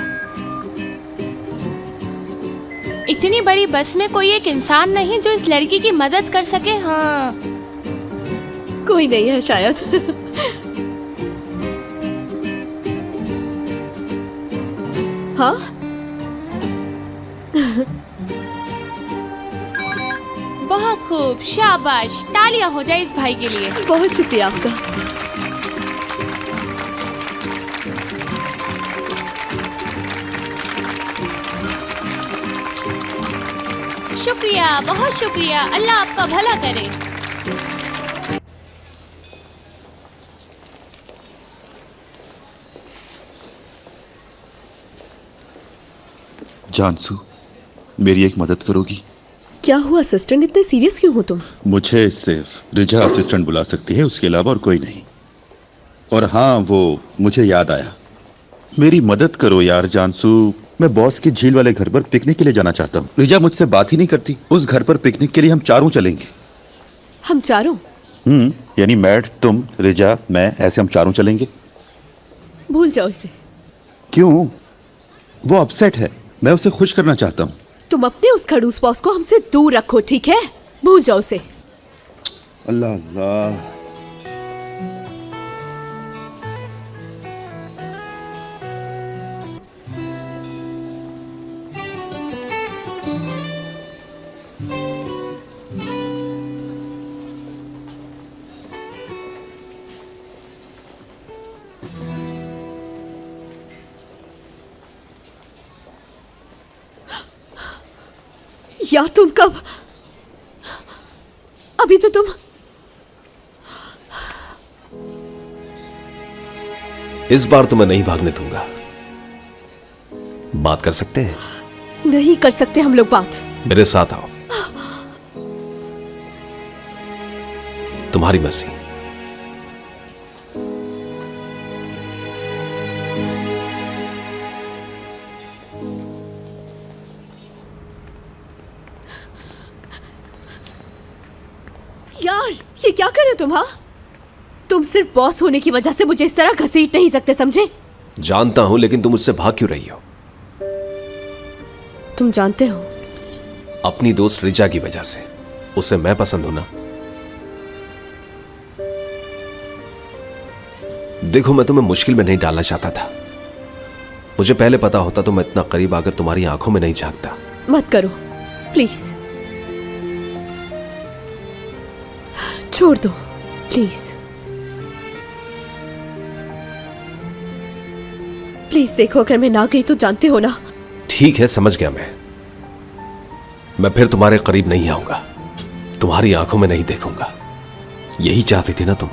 इतनी बड़ी बस में कोई एक इंसान नहीं जो इस लड़की की मदद कर सके। हाँ, कोई नहीं है शायद। हाँ, बहुत खूब, शाबाश, तालियां हो जाए इस भाई के लिए। बहुत शुक्रिया आपका। शुक्रिया, बहुत शुक्रिया। अल्लाह आपका भला करे। जानसू, मेरी एक मदद करोगी? क्या हुआ असिस्टेंट, इतने सीरियस क्यों हो तुम? मुझे सिर्फ रिजा असिस्टेंट बुला सकती है, उसके अलावा और कोई नहीं। और हाँ, वो मुझे याद आया, मेरी मदद करो यार जानसू। मैं बॉस की झील वाले घर पर पिकनिक के लिए जाना चाहता हूँ। रिजा मुझसे बात ही नहीं करती। उस घर पर पिकनिक के लिए हम चारों चलेंगे। हम चारों? यानी मैड, तुम, रिजा, मैं, ऐसे हम चारों चलेंगे। भूल जाओ इसे। क्यों? वो अपसेट है, मैं उसे खुश करना चाहता हूँ। तुम अपने उस खड़ूस बॉस को हमसे दूर रखो, ठीक है? भूल जाओ उसे। अल्लाह अल्लाह। यार तुम कब? अभी तो तुम। इस बार तो मैं नहीं भागने दूंगा। बात कर सकते हैं? नहीं कर सकते हम लोग बात। मेरे साथ आओ। तुम्हारी मर्जी। यार ये क्या कर रहे हो तुम? हाँ, तुम सिर्फ बॉस होने की वजह से मुझे इस तरह घसीट नहीं सकते, समझे? जानता हूं, लेकिन तुम मुझसे भाग क्यों रही हो? तुम जानते हो, अपनी दोस्त रिजा की वजह से। उसे मैं पसंद हूं ना। देखो, मैं तुम्हें मुश्किल में नहीं डालना चाहता था। मुझे पहले पता होता तो मैं इतना करीब आकर तुम्हारी आंखों में नहीं झांकता। मत करो प्लीज, छोड़ दो प्लीज। प्लीज देखो, अगर मैं ना गई तो जानते हो ना। ठीक है, समझ गया मैं फिर तुम्हारे करीब नहीं आऊंगा, तुम्हारी आंखों में नहीं देखूंगा। यही चाहती थी ना तुम?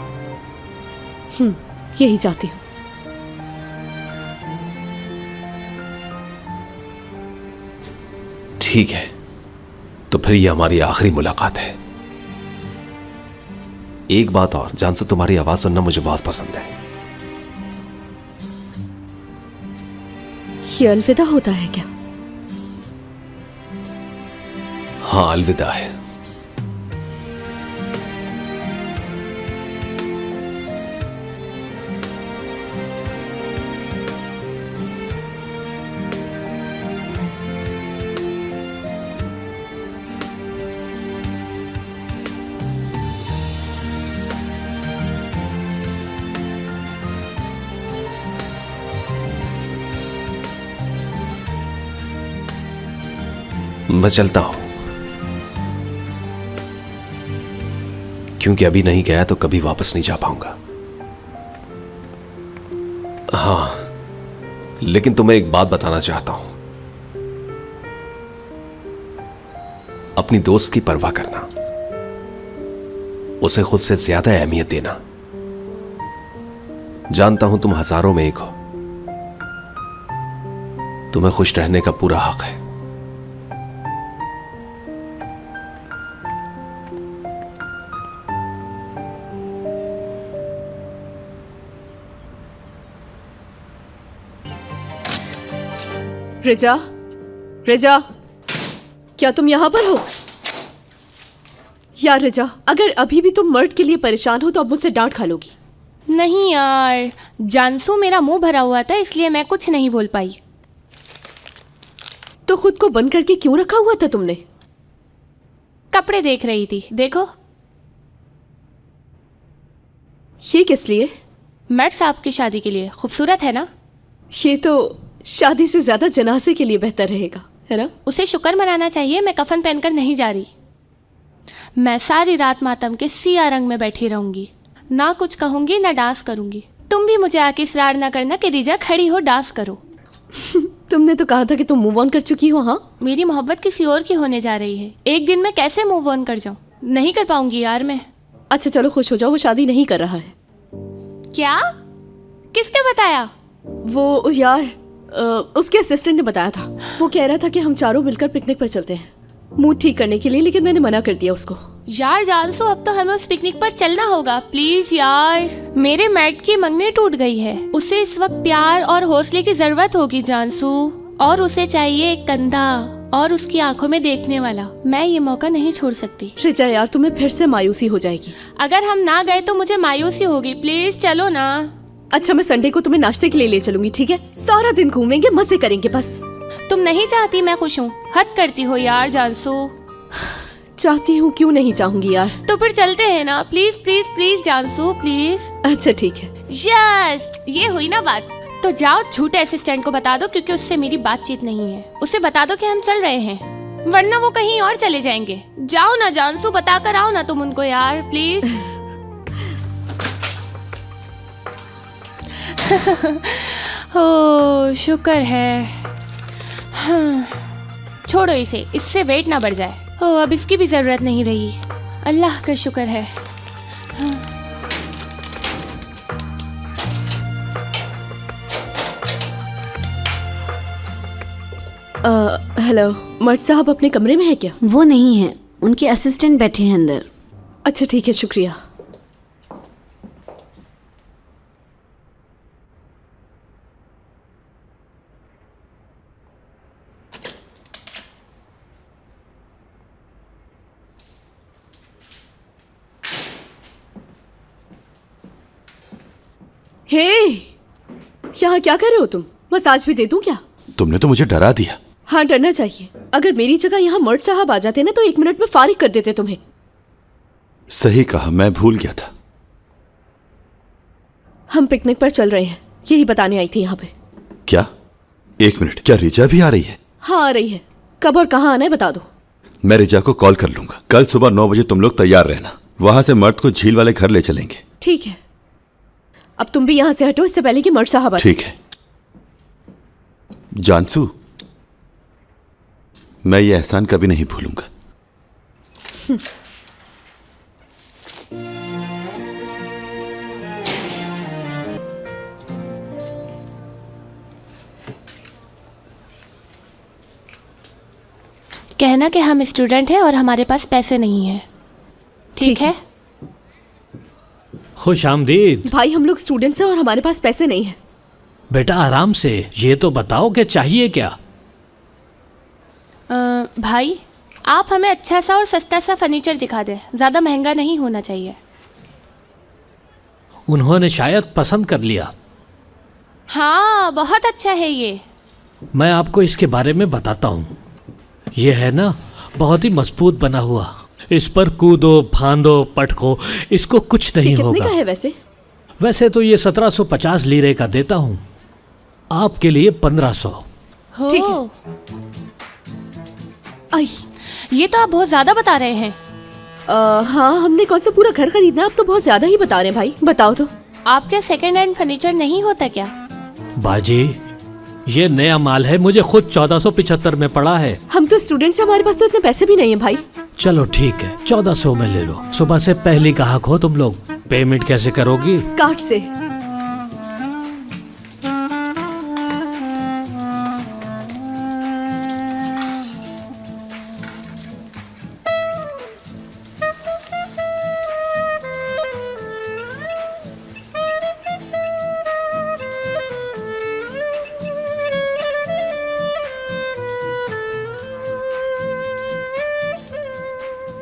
यही चाहती हूँ। ठीक है, तो फिर ये हमारी आखिरी मुलाकात है। एक बात और, जानसू, तुम्हारी आवाज सुनना मुझे बहुत पसंद है। ये अलविदा होता है क्या? हाँ, अलविदा है। मैं चलता हूं, क्योंकि अभी नहीं गया तो कभी वापस नहीं जा पाऊंगा। हाँ, लेकिन तुम्हें एक बात बताना चाहता हूं। अपनी दोस्त की परवाह करना, उसे खुद से ज्यादा अहमियत देना। जानता हूं तुम हजारों में एक हो, तुम्हें खुश रहने का पूरा हक है। रिजा, रिजा, क्या तुम यहां पर हो? यार रिजा, अगर अभी भी तुम मर्द के लिए परेशान हो तो अब मुझसे डांट खा लोगी। नहीं यार, जानसू मेरा मुंह भरा हुआ था इसलिए मैं कुछ नहीं बोल पाई। तो खुद को बंद करके क्यों रखा हुआ था तुमने? कपड़े देख रही थी, देखो। ये किस लिए? मर्द साहब की शादी के लिए। खूबसूरत है ना? ये तो शादी से ज्यादा जनाजे के लिए बेहतर रहेगा, है ना? उसे शुक्र मनाना चाहिए मैं कफन पहनकर नहीं जा रही। मैं सारी रात मातम के सिया रंग में बैठी रहूंगी, ना कुछ कहूंगी ना डांस करूंगी। तुम भी मुझे आके इसरार ना करना कि रिजा खड़ी हो डांस करो। तुमने तो कहा था कि तुम मूव ऑन कर चुकी हो। हाँ, मेरी मोहब्बत किसी और की होने जा रही है। एक दिन मैं कैसे मूव ऑन कर जाऊं? नहीं कर पाऊंगी यार मैं। अच्छा चलो खुश हो जाओ, वो शादी नहीं कर रहा है। क्या? किसने बताया? वो यार उसके असिस्टेंट ने बताया था। वो कह रहा था कि हम चारों मिलकर पिकनिक पर चलते हैं, मूड ठीक करने के लिए, लेकिन मैंने मना कर दिया उसको। यार जानसू, अब तो हमें उस पिकनिक पर चलना होगा प्लीज यार। मेरे मैट की मंगनी टूट गई है, उसे इस वक्त प्यार और हौसले की जरूरत होगी जानसू, और उसे चाहिए एक कंधा और उसकी आंखों में देखने वाला। मैं ये मौका नहीं छोड़ सकती। रिजा यार, तुम्हें फिर से मायूसी हो जाएगी। अगर हम ना गए तो मुझे मायूसी होगी। प्लीज चलो ना। अच्छा, मैं संडे को तुम्हें नाश्ते के लिए ले चलूंगी, ठीक है? सारा दिन घूमेंगे, मजे करेंगे बस। तुम नहीं चाहती मैं खुश हूँ, हद करती हो यार जानसू। चाहती हूँ, क्यों नहीं चाहूंगी यार। तो फिर चलते हैं ना, प्लीज प्लीज प्लीज जानसू प्लीज। अच्छा ठीक है। यस, ये हुई ना बात। तो जाओ झूठे असिस्टेंट को बता दो, क्योंकि उससे मेरी बातचीत नहीं है। उसे बता दो कि हम चल रहे हैं, वरना वो कहीं और चले जाएंगे। जाओ ना जानसू, बता कर आओ ना तुम उनको यार प्लीज। ओ शुक्र है। हाँ, छोड़ो इसे, इससे वेट ना बढ़ जाए। ओ अब इसकी भी जरूरत नहीं रही। अल्लाह का शुक्र है। हेलो, मर्द साहब अपने कमरे में है क्या? वो नहीं है, उनके असिस्टेंट बैठे हैं अंदर। अच्छा ठीक है, शुक्रिया। हे, यहाँ क्या कर रहे हो तुम? मसाज भी दे दूं क्या? तुमने तो मुझे डरा दिया। हाँ, डरना चाहिए। अगर मेरी जगह यहाँ मर्द साहब आ जाते ना तो 1 मिनट में फारिग कर देते तुम्हें। सही कहा, मैं भूल गया था। हम पिकनिक पर चल रहे हैं, यही बताने आई थी यहाँ पे। क्या? 1 मिनट, क्या रिजा भी आ रही है? हाँ आ रही है। कब और कहाँ आना है बता दो। मैं रिजा को कॉल कर लूंगा। कल सुबह 9 बजे तुम लोग तैयार रहना। वहां से मर्द को झील वाले घर ले चलेंगे। ठीक है, अब तुम भी यहाँ से हटो, इससे पहले कि मर्द साहब आ जाए। ठीक है। जानसू, मैं ये एहसान कभी नहीं भूलूंगा। कहना कि हम स्टूडेंट हैं और हमारे पास पैसे नहीं हैं, ठीक है? खुश आमदीद। भाई हम लोग स्टूडेंट्स हैं और हमारे पास पैसे नहीं है। बेटा आराम से, ये तो बताओ कि चाहिए क्या। भाई आप हमें अच्छा सा और सस्ता सा फर्नीचर दिखा दें, ज़्यादा महंगा नहीं होना चाहिए। उन्होंने शायद पसंद कर लिया। हाँ बहुत अच्छा है ये। मैं आपको इसके बारे में बताता हूँ। ये है ना, बहुत ही मजबूत बना हुआ। इस पर कूदो फांदो पटको, इसको कुछ नहीं कितने होगा। का है वैसे? वैसे तो ये 1750 लीरे का देता हूँ, आपके लिए 1500। हो ठीक है। आई ये तो आप बहुत ज़्यादा बता रहे हैं। हाँ, हमने कौन सा पूरा घर खरीदना है? आप तो बहुत ज्यादा ही बता रहे हैं भाई। बताओ तो। आपके सेकंड हैंड फर्नीचर नहीं होता क्या? बाजी ये नया माल है, मुझे खुद 1475 में पड़ा है। हम तो स्टूडेंट्स हैं, हमारे पास तो इतने पैसे भी नहीं है भाई। चलो ठीक है, 1400 में ले लो। सुबह से पहली ग्राहक हो तुम लोग। पेमेंट कैसे करोगी? कार्ड से।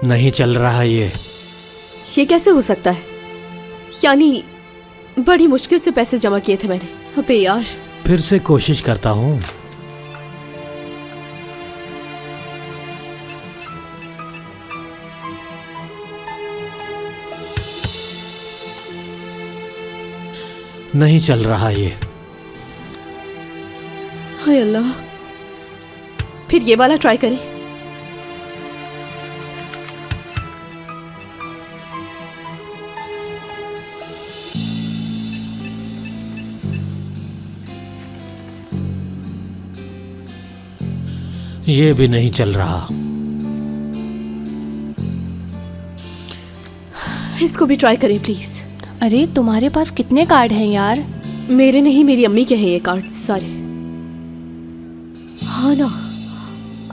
नहीं चल रहा ये। ये कैसे हो सकता है? यानी बड़ी मुश्किल से पैसे जमा किए थे मैंने। अबे यार। फिर से कोशिश करता हूँ। नहीं चल रहा ये। हाय अल्लाह, फिर ये वाला ट्राई करें। ये भी नहीं चल रहा। इसको भी ट्राई करें प्लीज। अरे तुम्हारे पास कितने कार्ड हैं यार? मेरे नहीं, मेरी अम्मी के हैं ये कार्ड सारे। हाँ ना,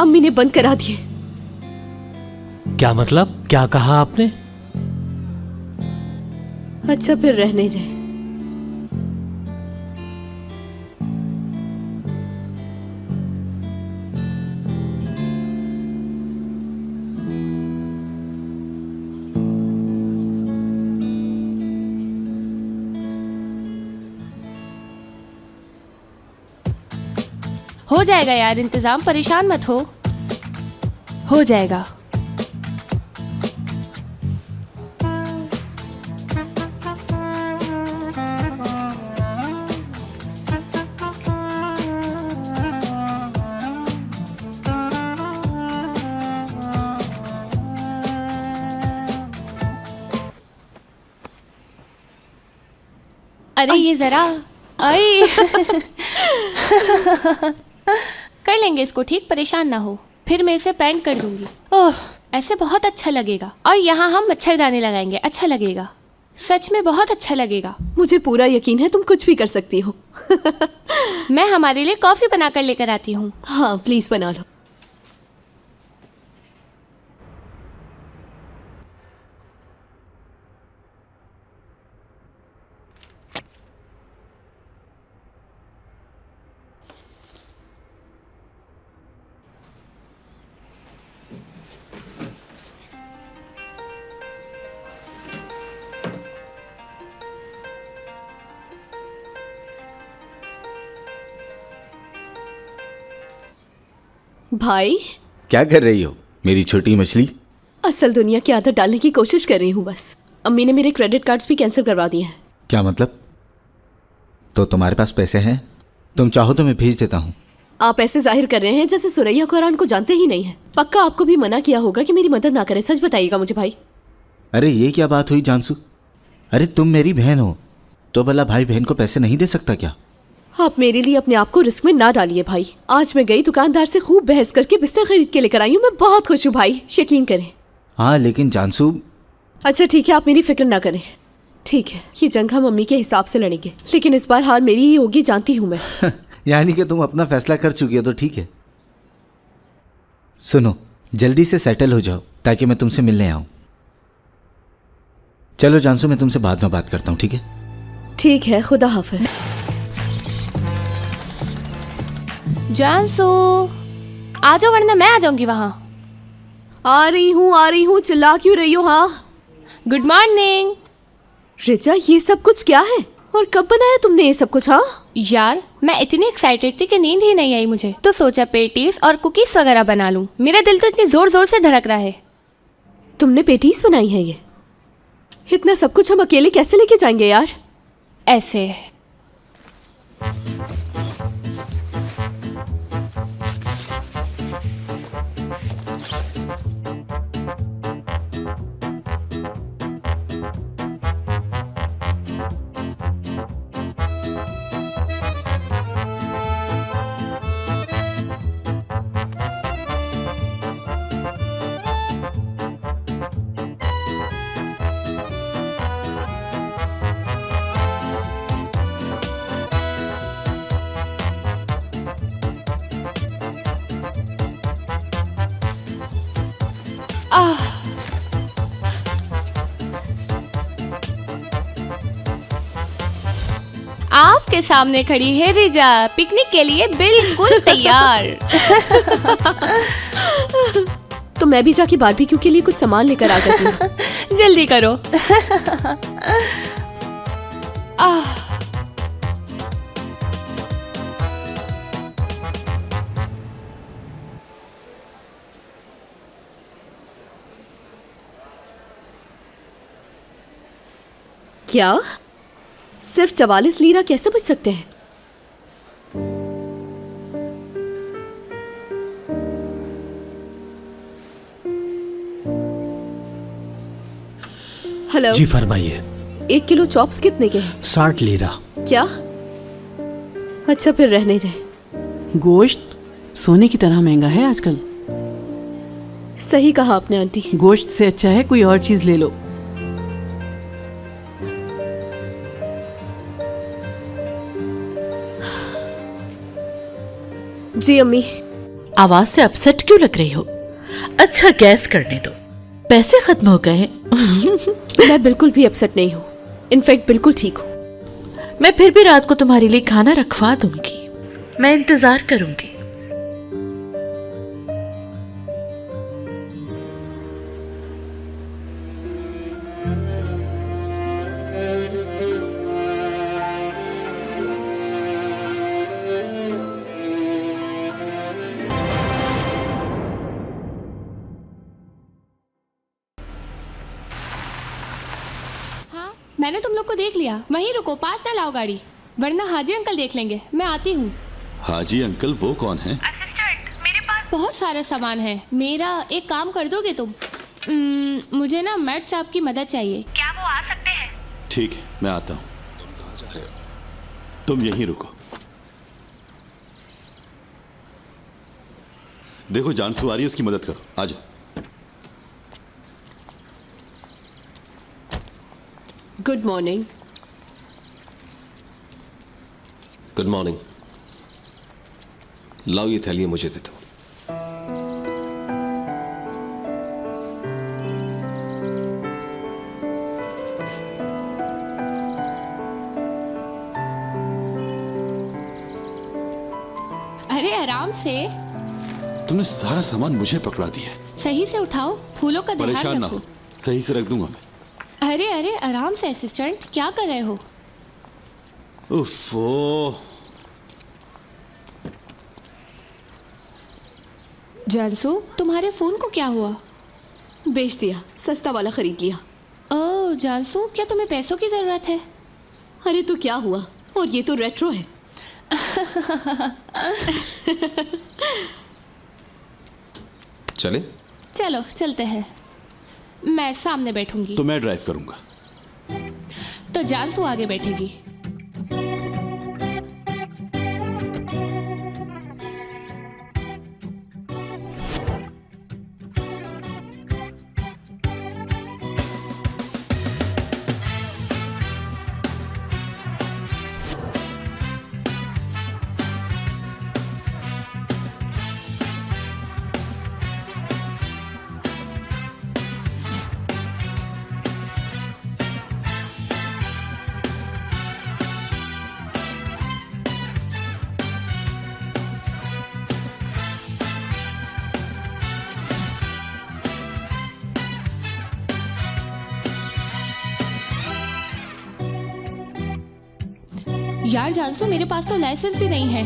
अम्मी ने बंद करा दिए। क्या मतलब? क्या कहा आपने? अच्छा फिर रहने जाए। हो जाएगा यार इंतजाम, परेशान मत हो जाएगा। अरे ये जरा आई कर लेंगे इसको ठीक, परेशान ना हो। फिर मैं इसे पेंट कर दूंगी। ओह ऐसे बहुत अच्छा लगेगा। और यहाँ हम मच्छरदानी लगाएंगे, अच्छा लगेगा। सच में बहुत अच्छा लगेगा। मुझे पूरा यकीन है तुम कुछ भी कर सकती हो। मैं हमारे लिए कॉफी बनाकर लेकर आती हूँ। हाँ प्लीज बना लो। भाई क्या कर रही हो मेरी छोटी मछली? असल दुनिया की आदत डालने की कोशिश कर रही हूँ बस। अम्मी ने मेरे क्रेडिट कार्ड्स भी कैंसिल करवा दिए हैं। क्या मतलब? तो तुम्हारे पास पैसे हैं? तुम चाहो तो मैं भेज देता हूँ। आप ऐसे जाहिर कर रहे हैं जैसे सुरैया कुरान को जानते ही नहीं है। पक्का आपको भी मना किया होगा कि मेरी मदद ना करें। सच बताइएगा मुझे भाई। अरे ये क्या बात हुई जानसू? अरे तुम मेरी बहन हो तो भला भाई बहन को पैसे नहीं दे सकता क्या? आप मेरे लिए अपने आप को रिस्क में ना डालिए भाई। आज मैं गई दुकानदार से खूब बहस करके बिस्तर खरीद के लेकर आई हूँ। मैं बहुत खुश हूँ भाई, यकीन करें। हाँ लेकिन जानसू। अच्छा ठीक है, आप मेरी फिक्र ना करें। ठीक है, ये जंग हम मम्मी के हिसाब से लड़ेंगे, लेकिन इस बार हार मेरी ही होगी, जानती हूँ मैं। यानी कि तुम अपना फैसला कर चुकी हो तो ठीक है। सुनो, जल्दी से सेटल हो जाओ ताकि मैं तुमसे मिलने आऊं। चलो जानसू, मैं तुमसे बाद में बात करता हूँ, ठीक है? ठीक है, खुदा हाफिज। जानसू आ जाओ वरना मैं आ जाऊंगी वहाँ। आ रही हूँ, चिल्ला क्यों रही हो? हाँ गुड मॉर्निंग। रिचा, ये सब कुछ क्या है और कब बनाया तुमने ये सब कुछ? हाँ यार मैं इतनी एक्साइटेड थी कि नींद ही नहीं आई मुझे, तो सोचा पेटीज और कुकीज वगैरह बना लूं। मेरा दिल तो इतनी जोर जोर से धड़क रहा है। तुमने पेटीज बनाई है? ये इतना सब कुछ हम अकेले कैसे लेके जाएंगे यार? ऐसे आपके सामने खड़ी है रिजा, पिकनिक के लिए बिल्कुल तैयार। तो मैं भी जाके बारबेक्यू के लिए कुछ सामान लेकर आ जाती हूँ। जल्दी करो। क्या सिर्फ 44 लीरा कैसे बच सकते हैं? हेलो जी फरमाइए। 1 किलो चॉप्स कितने के हैं? 60 लीरा। क्या? अच्छा फिर रहने दे। गोश्त सोने की तरह महंगा है आजकल। सही कहा आपने आंटी। गोश्त से अच्छा है कोई और चीज ले लो। जी अम्मी। आवाज से अपसेट क्यों लग रही हो? अच्छा गैस करने दो, पैसे खत्म हो गए हैं। मैं बिल्कुल भी अपसेट नहीं हूँ, इनफैक्ट बिल्कुल ठीक हूँ। मैं फिर भी रात को तुम्हारे लिए खाना रखवा दूंगी। मैं इंतजार करूंगी। हाँ मैंने तुम लोग को देख लिया, वहीं रुको, पास ना लाओ गाड़ी, वरना हाजी अंकल देख लेंगे। मैं आती हूँ। हाजी अंकल वो कौन है? मेरे पास बहुत सारा सामान है। मेरा एक काम कर दोगे तुम? मुझे ना मर्द साहब की मदद चाहिए। क्या वो आ सकते हैं? ठीक है, मैं आता हूँ। तुम यहीं रुको। देखो जानसू आ रही है, उसकी मदद करो। आ जाओ। Good morning. Good morning. लाओ ये थैली मुझे दे दो। अरे आराम से, तुमने सारा सामान मुझे पकड़ा दिया है। सही से उठाओ, फूलों का ध्यान परेशान ना रखो। हो, सही से रख दूंगा मैं। अरे अरे आराम से असिस्टेंट, क्या कर रहे हो? उफ़ो। जानसू तुम्हारे फोन को क्या हुआ? बेच दिया, सस्ता वाला खरीद लिया। ओह जानसू, क्या तुम्हें पैसों की जरूरत है? अरे तो क्या हुआ, और ये तो रेट्रो है। चले? चलो चलते हैं। मैं सामने बैठूंगी तो मैं ड्राइव करूंगा। तो जानसू आगे बैठेगी। यार जानसू, मेरे पास तो लाइसेंस भी नहीं है।